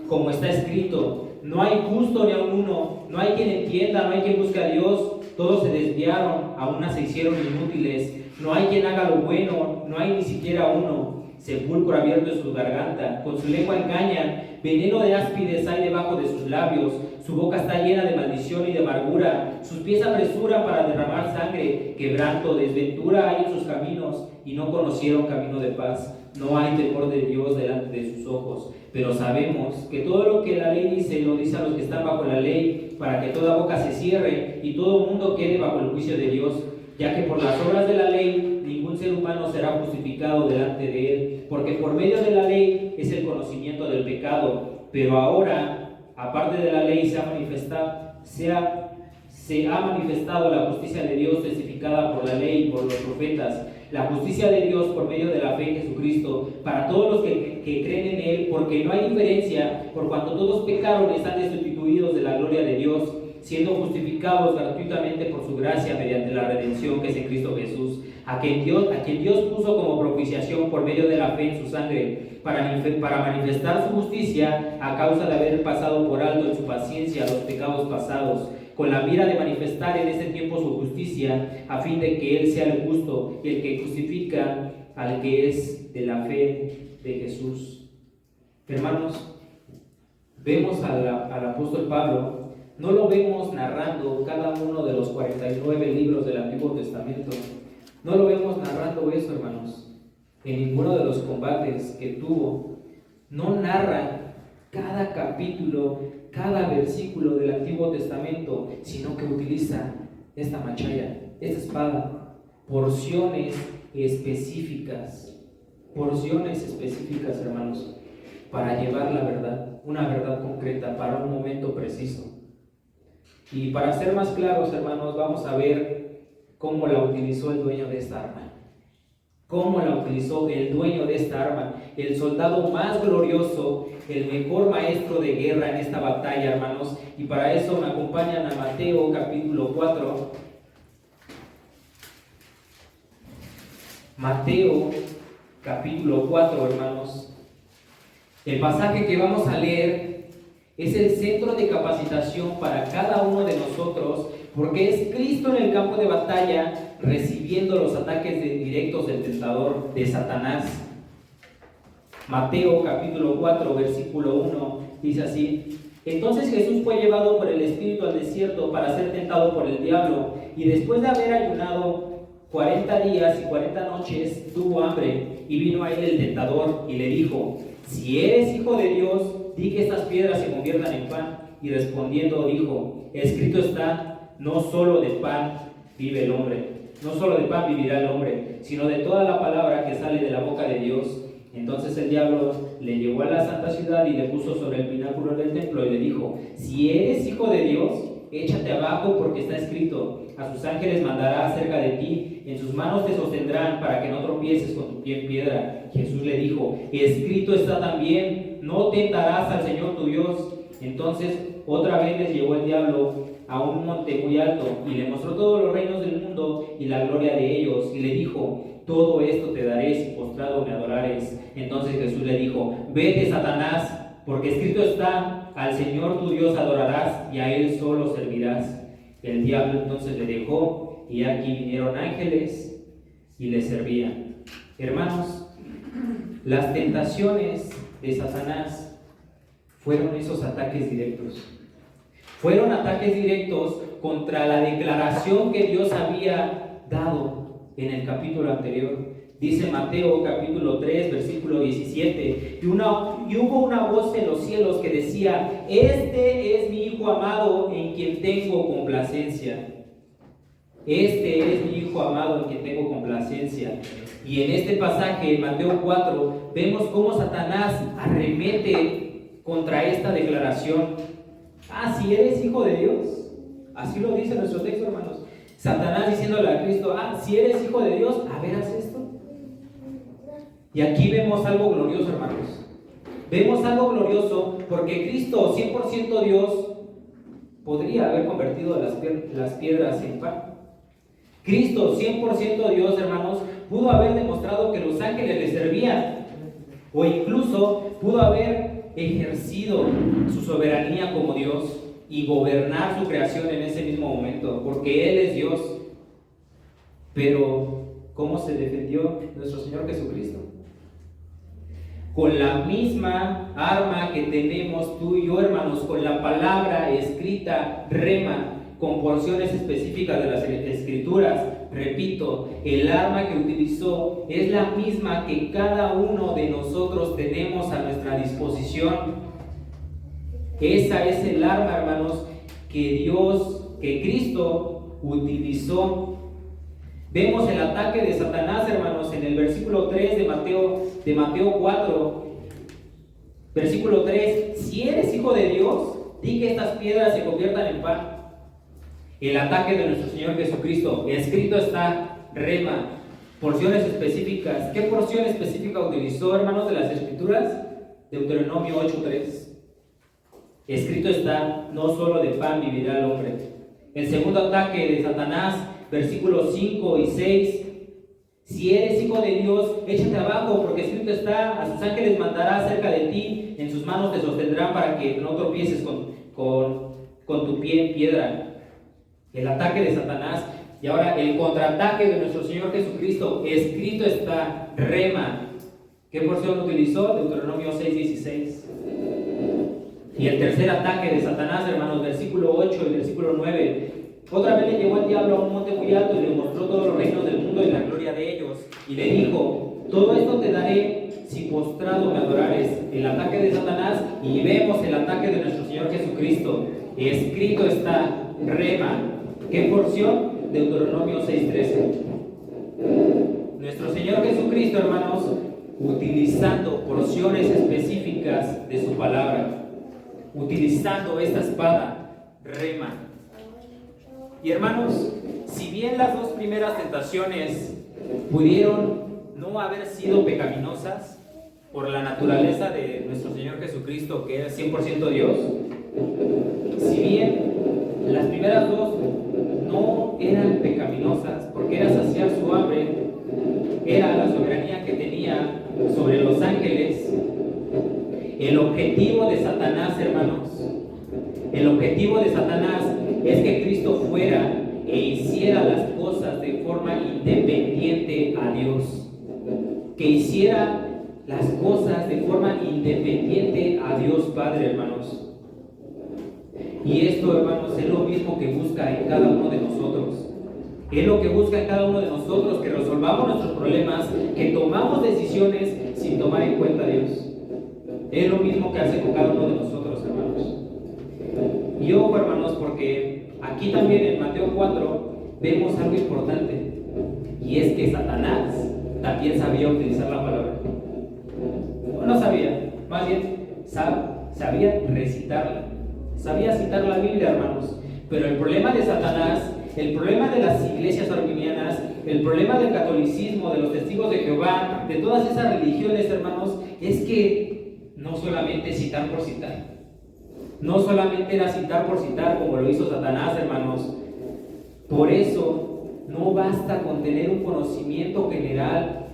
como está escrito: no hay justo ni aun uno, no hay quien entienda, no hay quien busque a Dios, todos se desviaron, a una se hicieron inútiles, no hay quien haga lo bueno, no hay ni siquiera uno. Sepulcro abierto en su garganta, con su lengua engañan, veneno de áspides hay debajo de sus labios, su boca está llena de maldición y de amargura, sus pies apresuran para derramar sangre, quebranto, desventura hay en sus caminos, y no conocieron camino de paz. No hay temor de Dios delante de sus ojos, pero sabemos que todo lo que la ley dice, lo dice a los que están bajo la ley, para que toda boca se cierre y todo mundo quede bajo el juicio de Dios, ya que por las obras de la ley ningún ser humano será justificado delante de él, porque por medio de la ley es el conocimiento del pecado. Pero ahora, aparte de la ley, se ha manifestado la justicia de Dios testificada por la ley y por los profetas, la justicia de Dios por medio de la fe en Jesucristo, para todos los que creen en Él, porque no hay diferencia, por cuanto todos pecaron y están destituidos de la gloria de Dios, siendo justificados gratuitamente por su gracia mediante la redención que es en Cristo Jesús, a quien Dios puso como propiciación por medio de la fe en su sangre, para manifestar su justicia a causa de haber pasado por alto en su paciencia los pecados pasados, con la mira de manifestar en este tiempo su justicia, a fin de que Él sea el justo y el que justifica al que es de la fe de Jesús. Hermanos, vemos al apóstol Pablo. No lo vemos narrando cada uno de los 49 libros del Antiguo Testamento. No lo vemos narrando eso, hermanos. En ninguno de los combates que tuvo, no narra cada capítulo, cada versículo del Antiguo Testamento, sino que utiliza esta machaya, esta espada, porciones específicas, hermanos, para llevar la verdad, una verdad concreta para un momento preciso. Y para ser más claros, hermanos, vamos a ver cómo la utilizó el dueño de esta arma. Cómo la utilizó el dueño de esta arma, el soldado más glorioso, el mejor maestro de guerra en esta batalla, hermanos. Y para eso me acompañan a Mateo capítulo 4. Mateo capítulo 4, hermanos. El pasaje que vamos a leer es el centro de capacitación para cada uno de nosotros, porque es Cristo en el campo de batalla recibiendo los ataques directos del tentador, de Satanás. Mateo capítulo 4, versículo 1, dice así: Entonces Jesús fue llevado por el Espíritu al desierto para ser tentado por el diablo, y después de haber ayunado 40 días y 40 noches, tuvo hambre, y vino a él el tentador, y le dijo: Si eres hijo de Dios, di que estas piedras se conviertan en pan. Y respondiendo dijo: Escrito está, no solo de pan vive el hombre, no solo de pan vivirá el hombre, sino de toda la palabra que sale de la boca de Dios. Entonces el diablo le llevó a la santa ciudad y le puso sobre el pináculo del templo y le dijo: Si eres hijo de Dios, échate abajo, porque está escrito: a sus ángeles mandará acerca de ti, en sus manos te sostendrán para que no tropieces con tu pie en piedra. Jesús le dijo: Escrito está también, no tentarás al Señor tu Dios. Entonces otra vez les llevó el diablo a un monte muy alto y le mostró todos los reinos del mundo y la gloria de ellos, y le dijo: Todo esto te daré si postrado me adorares. Entonces Jesús le dijo: Vete, Satanás, porque escrito está: al Señor tu Dios adorarás y a Él solo servirás. El diablo entonces le dejó, y aquí vinieron ángeles y le servían. Hermanos, las tentaciones de Satanás fueron esos ataques directos. Fueron ataques directos contra la declaración que Dios había dado en el capítulo anterior, Dice Mateo capítulo 3, versículo 17, y hubo una voz en los cielos que decía: este es mi Hijo amado en quien tengo complacencia. Este es mi Hijo amado en quien tengo complacencia. Y en este pasaje, en Mateo 4, vemos cómo Satanás arremete contra esta declaración. Si eres hijo de Dios. Así lo dice nuestro texto, hermanos. Satanás diciéndole a Cristo: si eres hijo de Dios, a ver, haz esto. Y aquí vemos algo glorioso, hermanos. Vemos algo glorioso porque Cristo, 100% Dios, podría haber convertido las piedras en pan. Cristo, 100% Dios, hermanos, pudo haber demostrado que los ángeles le servían, o incluso pudo haber ejercido su soberanía como Dios y gobernar su creación en ese mismo momento, porque Él es Dios. Pero, ¿cómo se defendió nuestro Señor Jesucristo? Con la misma arma que tenemos tú y yo, hermanos, con la palabra escrita, rema, con porciones específicas de las Escrituras. Repito, el arma que utilizó es la misma que cada uno de nosotros tenemos a nuestra disposición. Esa es el arma, hermanos, que Cristo utilizó. Vemos el ataque de Satanás, hermanos, en el versículo 3 de Mateo 4. Versículo 3: si eres hijo de Dios, di que estas piedras se conviertan en pan. El ataque de nuestro Señor Jesucristo, escrito está, rema, porciones específicas. ¿Qué porción específica utilizó, hermanos, de las Escrituras? Deuteronomio 8:3. Escrito está: no solo de pan vivirá el hombre. El segundo ataque de Satanás, versículos 5 y 6: si eres hijo de Dios, échate abajo, porque escrito está: a sus ángeles mandará cerca de ti, en sus manos te sostendrán para que no tropieces con tu pie en piedra. El ataque de Satanás. Y ahora el contraataque de nuestro Señor Jesucristo, escrito está, rema. ¿Qué porción utilizó? Deuteronomio 6:16. Y el tercer ataque de Satanás, hermanos, versículo 8 y versículo 9. Otra vez le llevó el diablo a un monte muy alto y le mostró todos los reinos del mundo y la gloria de ellos. Y le dijo: todo esto te daré si postrado me adorares. El ataque de Satanás, y vemos el ataque de nuestro Señor Jesucristo. Escrito está, rema. ¿Qué porción? Deuteronomio 6:13. Nuestro Señor Jesucristo, hermanos, utilizando porciones específicas de su palabra, utilizando esta espada, rema. Y hermanos, si bien las dos primeras tentaciones pudieron no haber sido pecaminosas por la naturaleza de nuestro Señor Jesucristo, que es 100% Dios, si bien las primeras dos no eran pecaminosas, porque era saciar su hambre, era la soberanía que tenía sobre los ángeles, el objetivo de Satanás, hermanos, el objetivo de Satanás es que Cristo fuera e hiciera las cosas de forma independiente a Dios, que hiciera las cosas de forma independiente a Dios Padre, hermanos. Y esto, hermanos, es lo mismo que busca en cada uno de nosotros. Es lo que busca en cada uno de nosotros, que resolvamos nuestros problemas, que tomamos decisiones sin tomar en cuenta a Dios. Es lo mismo que hace con cada uno de nosotros, hermanos. Y ojo, hermanos, porque aquí también en Mateo 4 vemos algo importante, y es que Satanás también sabía utilizar la palabra. No sabía, más bien sabía recitarla. Sabía citar la Biblia, hermanos. Pero el problema de Satanás, el problema de las iglesias arminianas, el problema del catolicismo, de los testigos de Jehová, de todas esas religiones, hermanos, es que no solamente citar por citar. No solamente era citar por citar como lo hizo Satanás, hermanos. Por eso no basta con tener un conocimiento general.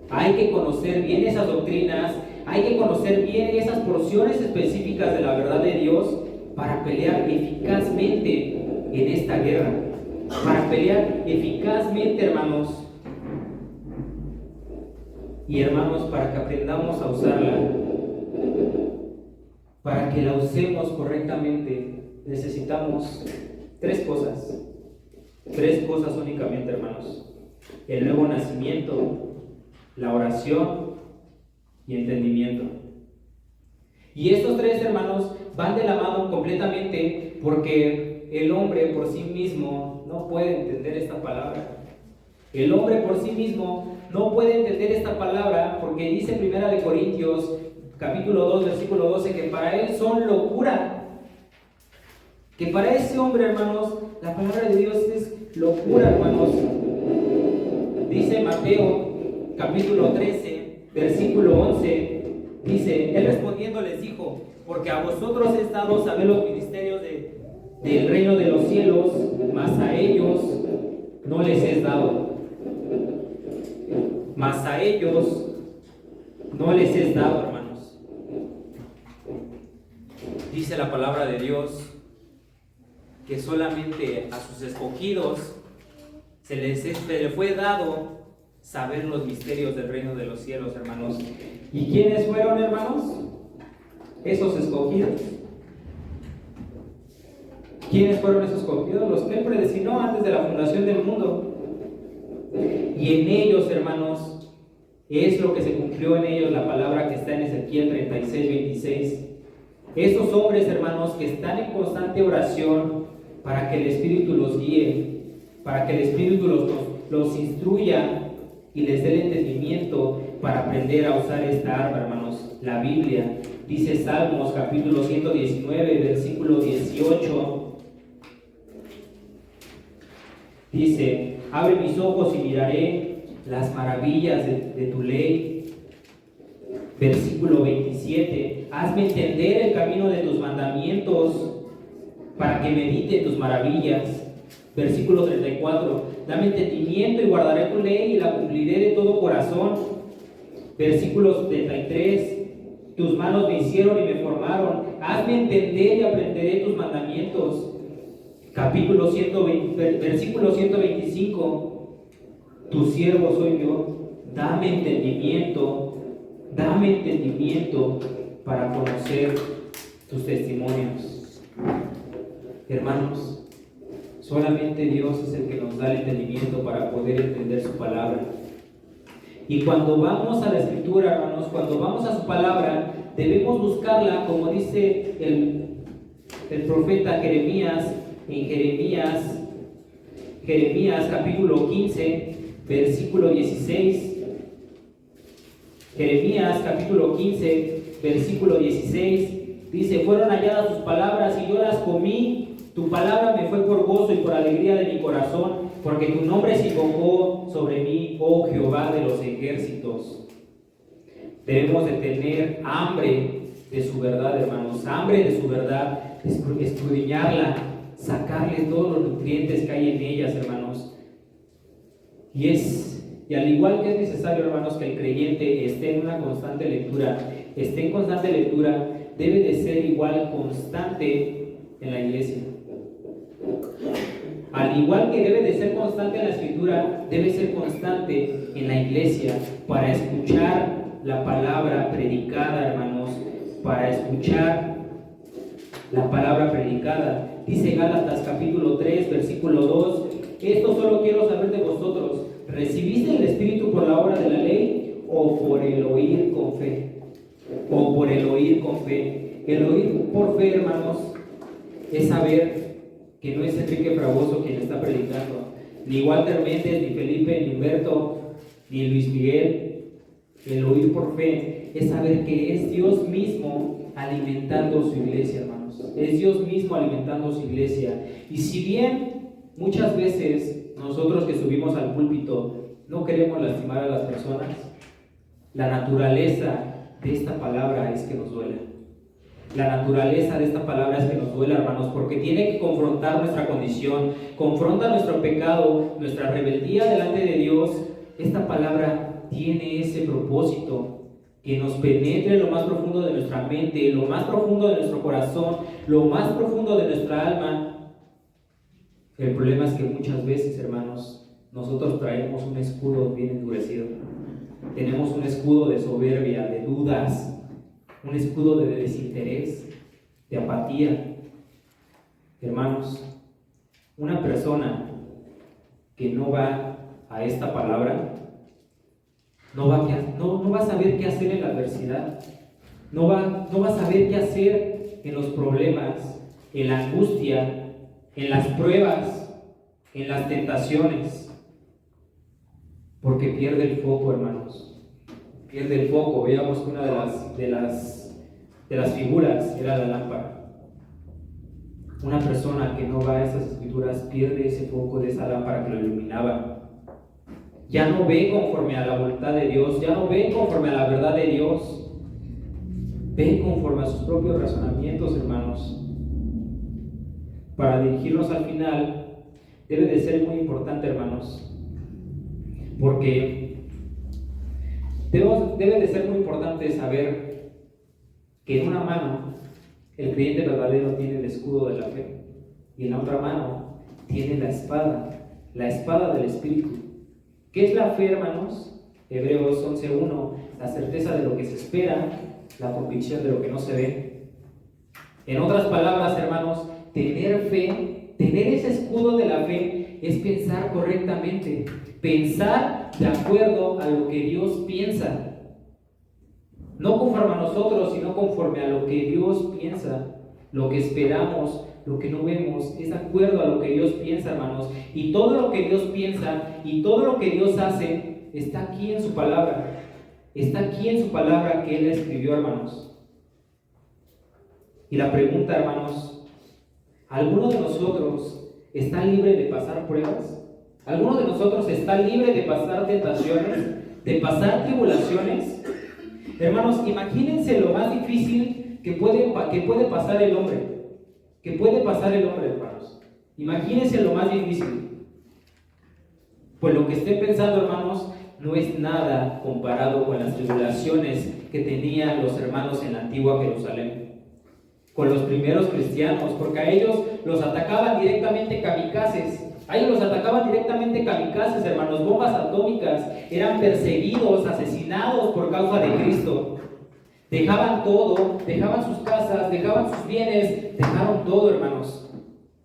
Hay que conocer bien esas doctrinas, hay que conocer bien esas porciones específicas de la verdad de Dios para pelear eficazmente en esta guerra. Para pelear eficazmente, hermanos. Y hermanos, para que aprendamos a usarla, para que la usemos correctamente, necesitamos tres cosas. Tres cosas únicamente, hermanos: el nuevo nacimiento, la oración y entendimiento. Y estos tres, hermanos, van de la mano completamente, porque el hombre por sí mismo no puede entender esta palabra. El hombre por sí mismo no puede entender esta palabra, porque dice 1 Corintios capítulo 2 versículo 12 que para él son locura. Que para ese hombre, hermanos, la palabra de Dios es locura, hermanos. Dice Mateo capítulo 13 versículo 11. Dice, él respondiendo les dijo: porque a vosotros es dado saber los ministerios del reino de los cielos, mas a ellos no les es dado. Mas a ellos no les es dado, hermanos. Dice la palabra de Dios que solamente a sus escogidos se le fue dado saber los misterios del reino de los cielos, hermanos. ¿Y quiénes fueron, hermanos? Esos escogidos. ¿Quiénes fueron esos escogidos? Los que Él predestinó antes de la fundación del mundo. Y en ellos, hermanos, es lo que se cumplió en ellos la palabra que está en Ezequiel 36:26. Esos hombres, hermanos, que están en constante oración para que el Espíritu los guíe, para que el Espíritu los instruya y les dé el entendimiento para aprender a usar esta arma, hermanos. La Biblia dice, Salmos capítulo 119 versículo 18, dice: abre mis ojos y miraré las maravillas de tu ley. Versículo 27, hazme entender el camino de tus mandamientos para que medite tus maravillas. Versículo 34, dame entendimiento y guardaré tu ley y la cumpliré de todo corazón. Versículo 73, tus manos me hicieron y me formaron, hazme entender y aprenderé tus mandamientos. Capítulo 120, versículo 125, tu siervo soy yo, dame entendimiento para conocer tus testimonios. Hermanos, solamente Dios es el que nos da el entendimiento para poder entender su palabra. Y cuando vamos a la Escritura, hermanos, cuando vamos a su palabra, debemos buscarla, como dice el profeta Jeremías, en Jeremías capítulo 15, versículo 16. Jeremías capítulo 15, versículo 16, dice: fueron halladas tus palabras y yo las comí, tu palabra me fue por gozo y por alegría de mi corazón, porque tu nombre se invocó sobre mí, oh Jehová de los ejércitos. Debemos de tener hambre de su verdad, hermanos, hambre de su verdad, escudriñarla, sacarle todos los nutrientes que hay en ellas, hermanos. Y al igual que es necesario, hermanos, que el creyente esté en una constante lectura, debe de ser igual constante en la iglesia. Al igual que debe de ser constante en la Escritura, debe ser constante en la iglesia para escuchar la palabra predicada, hermanos, para escuchar la palabra predicada. Dice Gálatas capítulo 3, versículo 2, esto solo quiero saber de vosotros, ¿recibiste el Espíritu por la obra de la ley o por el oír con fe? O por el oír con fe. El oír por fe, hermanos, es saber que no es Enrique Fragoso quien está predicando, ni Walter Méndez, ni Felipe, ni Humberto, ni Luis Miguel. El oír por fe es saber que es Dios mismo alimentando su iglesia, hermanos. Es Dios mismo alimentando su iglesia. Y si bien muchas veces nosotros que subimos al púlpito no queremos lastimar a las personas, la naturaleza de esta palabra es que nos duela. La naturaleza de esta palabra es que nos duela, hermanos, porque tiene que confrontar nuestra condición, confronta nuestro pecado, nuestra rebeldía delante de Dios. Esta palabra tiene ese propósito, que nos penetre en lo más profundo de nuestra mente, lo más profundo de nuestro corazón, lo más profundo de nuestra alma. El problema es que muchas veces, hermanos, nosotros traemos un escudo bien endurecido. Tenemos un escudo de soberbia, de dudas, un escudo de desinterés, de apatía. Hermanos, una persona que no va a esta palabra no va a saber qué hacer en la adversidad, no va a saber qué hacer en los problemas, en la angustia, en las pruebas, en las tentaciones, porque pierde el foco, hermanos. Pierde el foco. Veamos que una de las figuras era la lámpara. Una persona que no va a esas escrituras pierde ese foco de esa lámpara que lo iluminaba. Ya no ve conforme a la voluntad de Dios, ya no ve conforme a la verdad de Dios, ve conforme a sus propios razonamientos, hermanos. Para dirigirnos al final, debe de ser muy importante, hermanos, porque debe de ser muy importante saber que en una mano el creyente verdadero tiene el escudo de la fe y en la otra mano tiene la espada del Espíritu. ¿Qué es la fe, hermanos? Hebreos 11:1, la certeza de lo que se espera, la convicción de lo que no se ve. En otras palabras, hermanos, tener fe, tener ese escudo de la fe es pensar correctamente, pensar de acuerdo a lo que Dios piensa. No conforme a nosotros, sino conforme a lo que Dios piensa. Lo que esperamos, lo que no vemos, es de acuerdo a lo que Dios piensa, hermanos. Y todo lo que Dios piensa y todo lo que Dios hace está aquí en su palabra. Está aquí en su palabra que Él escribió, hermanos. Y la pregunta, hermanos, ¿alguno de nosotros está libre de pasar pruebas? ¿Alguno de nosotros está libre de pasar tentaciones, de pasar tribulaciones? Hermanos, imagínense lo más difícil que puede pasar el hombre. Que puede pasar el hombre, hermanos. Imagínense lo más difícil. Pues lo que estén pensando, hermanos, no es nada comparado con las tribulaciones que tenían los hermanos en la antigua Jerusalén. Con los primeros cristianos, porque a ellos los atacaban directamente kamikazes. A ellos los atacaban directamente kamikazes, hermanos, bombas atómicas. Eran perseguidos, asesinados por causa de Cristo. Dejaban todo, dejaban sus casas, dejaban sus bienes, dejaron todo, hermanos.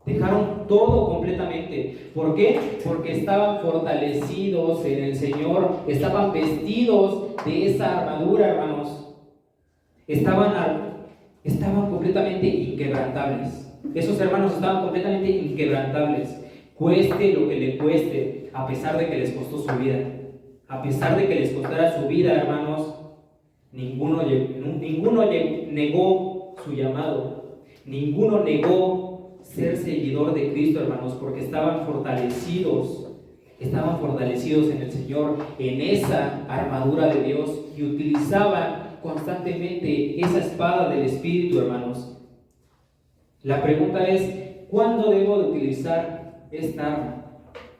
Dejaron todo completamente. ¿Por qué? Porque estaban fortalecidos en el Señor, estaban vestidos de esa armadura, hermanos. Estaban completamente inquebrantables. Esos hermanos estaban completamente inquebrantables. Cueste lo que le cueste, a pesar de que les costó su vida. A pesar de que les costara su vida, hermanos, ninguno negó su llamado. Ninguno negó ser seguidor de Cristo, hermanos, porque estaban fortalecidos en el Señor, en esa armadura de Dios, y utilizaban constantemente esa espada del Espíritu, hermanos. La pregunta es, ¿cuándo debo de utilizar esta arma?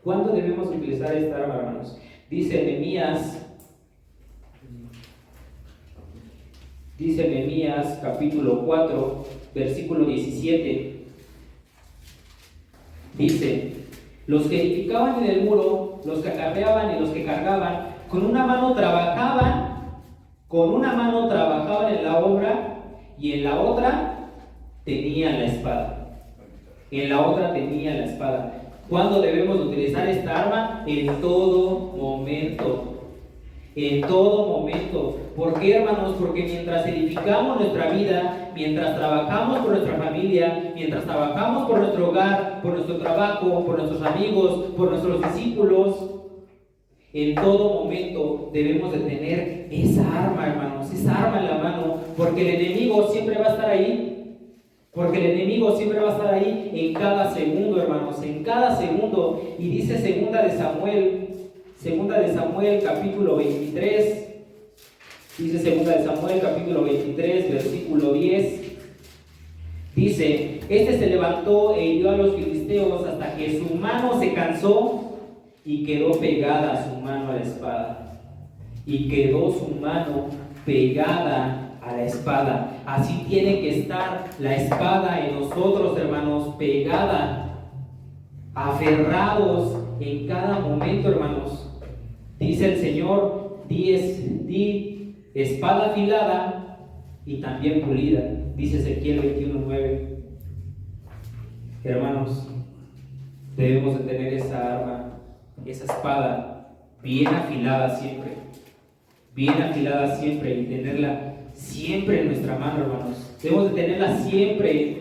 ¿Cuándo debemos utilizar esta arma, hermanos? Dice Nehemías capítulo 4, versículo 17. Dice: los que edificaban en el muro, los que acarreaban y los que cargaban, con una mano trabajaban en la obra, y en la otra tenían la espada. En la otra tenían la espada. ¿Cuándo debemos utilizar esta arma? En todo momento. En todo momento. ¿Por qué, hermanos? Porque mientras edificamos nuestra vida, mientras trabajamos por nuestra familia, mientras trabajamos por nuestro hogar, por nuestro trabajo, por nuestros amigos, por nuestros discípulos, en todo momento debemos de tener esa arma, hermanos, esa arma en la mano, porque el enemigo siempre va a estar ahí. Porque el enemigo siempre va a estar ahí en cada segundo, hermanos, en cada segundo. Y dice segunda de Samuel capítulo 23. Dice segunda de Samuel capítulo 23, versículo 10. Dice: este se levantó e hirió a los filisteos hasta que su mano se cansó y quedó pegada su mano a la espada. Y quedó su mano pegada a la espada. Así tiene que estar la espada en nosotros, hermanos, pegada, aferrados en cada momento, hermanos. Dice el Señor: di espada afilada y también pulida. Dice Ezequiel 21:9. Hermanos, debemos de tener esa arma, esa espada bien afilada siempre. bien afilada siempre, y tenerla siempre en nuestra mano, hermanos. Debemos de tenerla siempre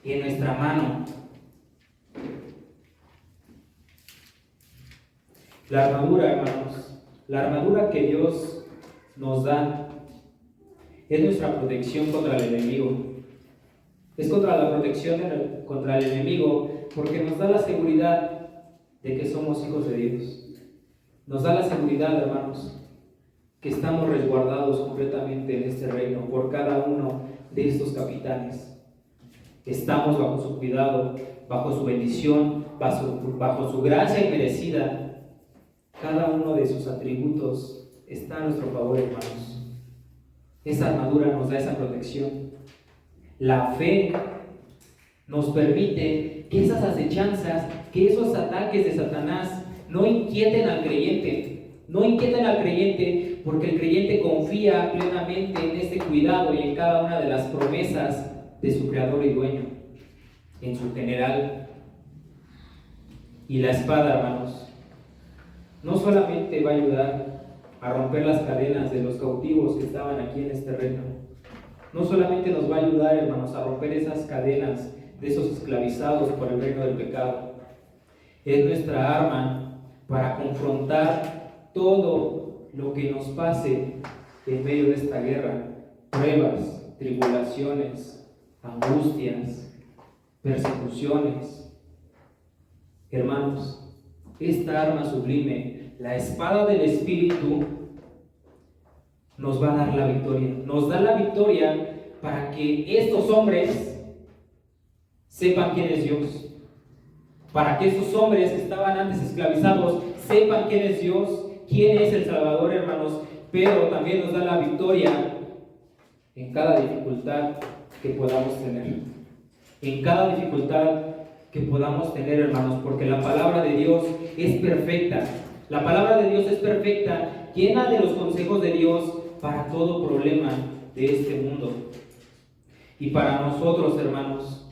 en nuestra mano. La armadura, hermanos, la armadura que Dios nos da es nuestra protección contra el enemigo. Es contra la protección contra el enemigo, porque nos da la seguridad de que somos hijos de Dios. Nos da la seguridad, hermanos, que estamos resguardados completamente en este reino por cada uno de estos capitanes. Estamos bajo su cuidado, bajo su bendición, bajo su gracia inmerecida. Cada uno de sus atributos está a nuestro favor, hermanos. Esa armadura nos da esa protección. La fe nos permite que esas acechanzas, que esos ataques de Satanás no inquieten al creyente. No inquieten al creyente, porque el creyente confía plenamente en este cuidado y en cada una de las promesas de su creador y dueño, en su general. Y la espada, hermanos, no solamente va a ayudar a romper las cadenas de los cautivos que estaban aquí en este reino. No solamente nos va a ayudar, hermanos, a romper esas cadenas de esos esclavizados por el reino del pecado. Es nuestra arma para confrontar todo lo que nos pase en medio de esta guerra. Pruebas, tribulaciones, angustias, persecuciones. Hermanos, esta arma sublime, la espada del Espíritu, nos va a dar la victoria. Nos da la victoria para que estos hombres sepan quién es Dios. Para que estos hombres que estaban antes esclavizados sepan quién es Dios, quién es el Salvador, hermanos. Pero también nos da la victoria en cada dificultad que podamos tener. En cada dificultad que podamos tener, hermanos, porque la palabra de Dios es perfecta. La palabra de Dios es perfecta, llena de los consejos de Dios para todo problema de este mundo. Y para nosotros, hermanos,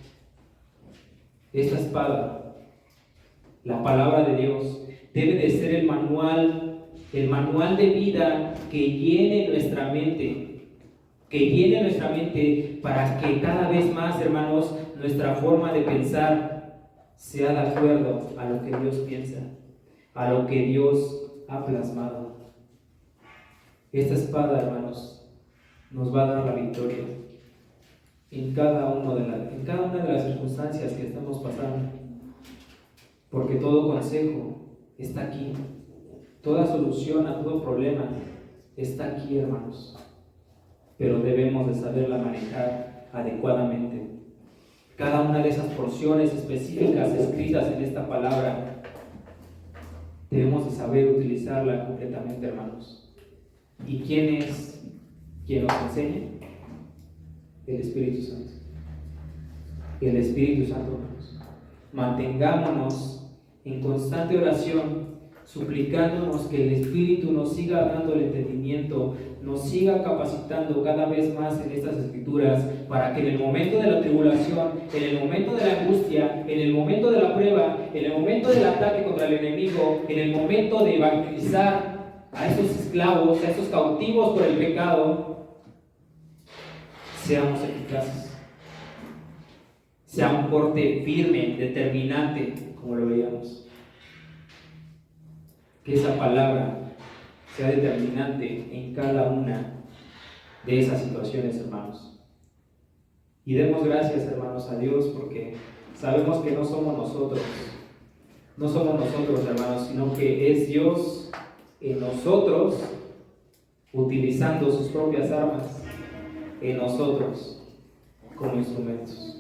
esta espada, la palabra de Dios, debe de ser el manual de vida que llene nuestra mente, para que cada vez más, hermanos, nuestra forma de pensar sea de acuerdo a lo que Dios piensa, a lo que Dios ha plasmado. Esta espada, hermanos, nos va a dar la victoria en cada una de las circunstancias que estamos pasando, porque todo consejo está aquí, toda solución a todo problema está aquí, hermanos, pero debemos de saberla manejar adecuadamente. Cada una de esas porciones específicas escritas en esta palabra, debemos de saber utilizarla completamente, hermanos. ¿Y quién es quien nos enseña? El Espíritu Santo. El Espíritu Santo, hermanos. Mantengámonos en constante oración, suplicándonos que el Espíritu nos siga dando el entendimiento, nos siga capacitando cada vez más en estas escrituras, para que en el momento de la tribulación, en el momento de la angustia, en el momento de la prueba, en el momento del ataque contra el enemigo, en el momento de evangelizar a esos esclavos, a esos cautivos por el pecado, seamos eficaces. Sea un corte firme, determinante, como lo veíamos. Que esa palabra sea determinante en cada una de esas situaciones, hermanos. Y demos gracias, hermanos, a Dios, porque sabemos que no somos nosotros, hermanos, sino que es Dios en nosotros, utilizando sus propias armas en nosotros como instrumentos.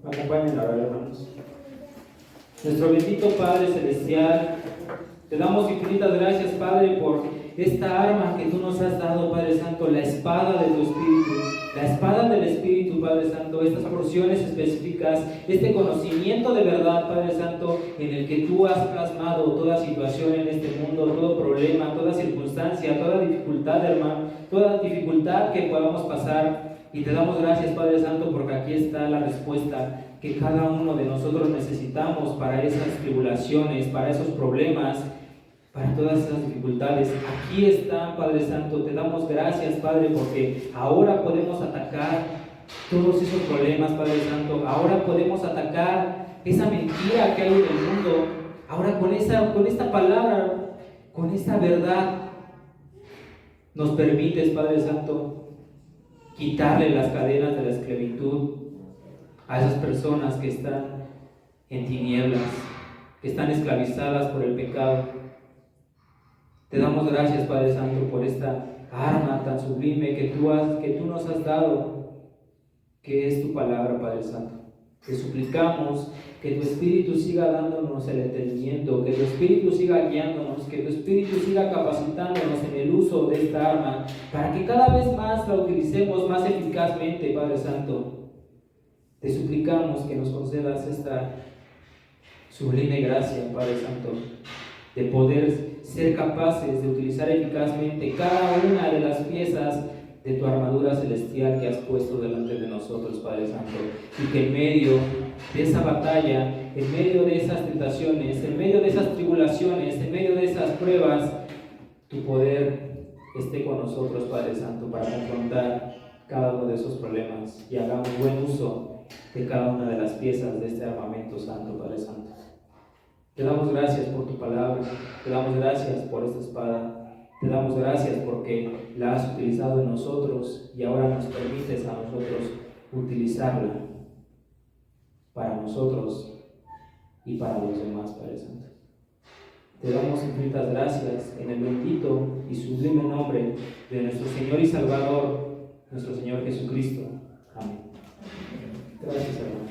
Acompáñenme a orar, hermanos. Nuestro bendito Padre Celestial, te damos infinitas gracias, Padre, por esta arma que tú nos has dado, Padre Santo, la espada de tu Espíritu, la espada del Espíritu, Padre Santo, estas porciones específicas, este conocimiento de verdad, Padre Santo, en el que tú has plasmado toda situación en este mundo, todo problema, toda circunstancia, toda dificultad, hermano, toda dificultad que podamos pasar. Y te damos gracias, Padre Santo, porque aquí está la respuesta que cada uno de nosotros necesitamos para esas tribulaciones, para esos problemas, para todas esas dificultades. Aquí están, Padre Santo. Te damos gracias, Padre, porque ahora podemos atacar todos esos problemas, Padre Santo. Ahora podemos atacar esa mentira que hay en el mundo. Ahora con esta palabra, con esta verdad, nos permites, Padre Santo, quitarle las cadenas de la esclavitud a esas personas que están en tinieblas, que están esclavizadas por el pecado. Te damos gracias, Padre Santo, por esta arma tan sublime que tú nos has dado, que es tu palabra, Padre Santo. Te suplicamos que tu Espíritu siga dándonos el entendimiento, que tu Espíritu siga guiándonos, que tu Espíritu siga capacitándonos en el uso de esta arma, para que cada vez más la utilicemos más eficazmente, Padre Santo. Te suplicamos que nos concedas esta sublime gracia, Padre Santo, de poder ser capaces de utilizar eficazmente cada una de las piezas de tu armadura celestial que has puesto delante de nosotros, Padre Santo, y que en medio de esa batalla, en medio de esas tentaciones, en medio de esas tribulaciones, en medio de esas pruebas, tu poder esté con nosotros, Padre Santo, para confrontar cada uno de esos problemas y hagamos buen uso de cada una de las piezas de este armamento santo, Padre Santo. Te damos gracias por tu palabra, te damos gracias por esta espada. Te damos gracias porque la has utilizado en nosotros y ahora nos permites a nosotros utilizarla para nosotros y para los demás, Padre Santo. Te damos infinitas gracias en el bendito y sublime nombre de nuestro Señor y Salvador, nuestro Señor Jesucristo. Amén. Gracias, hermano.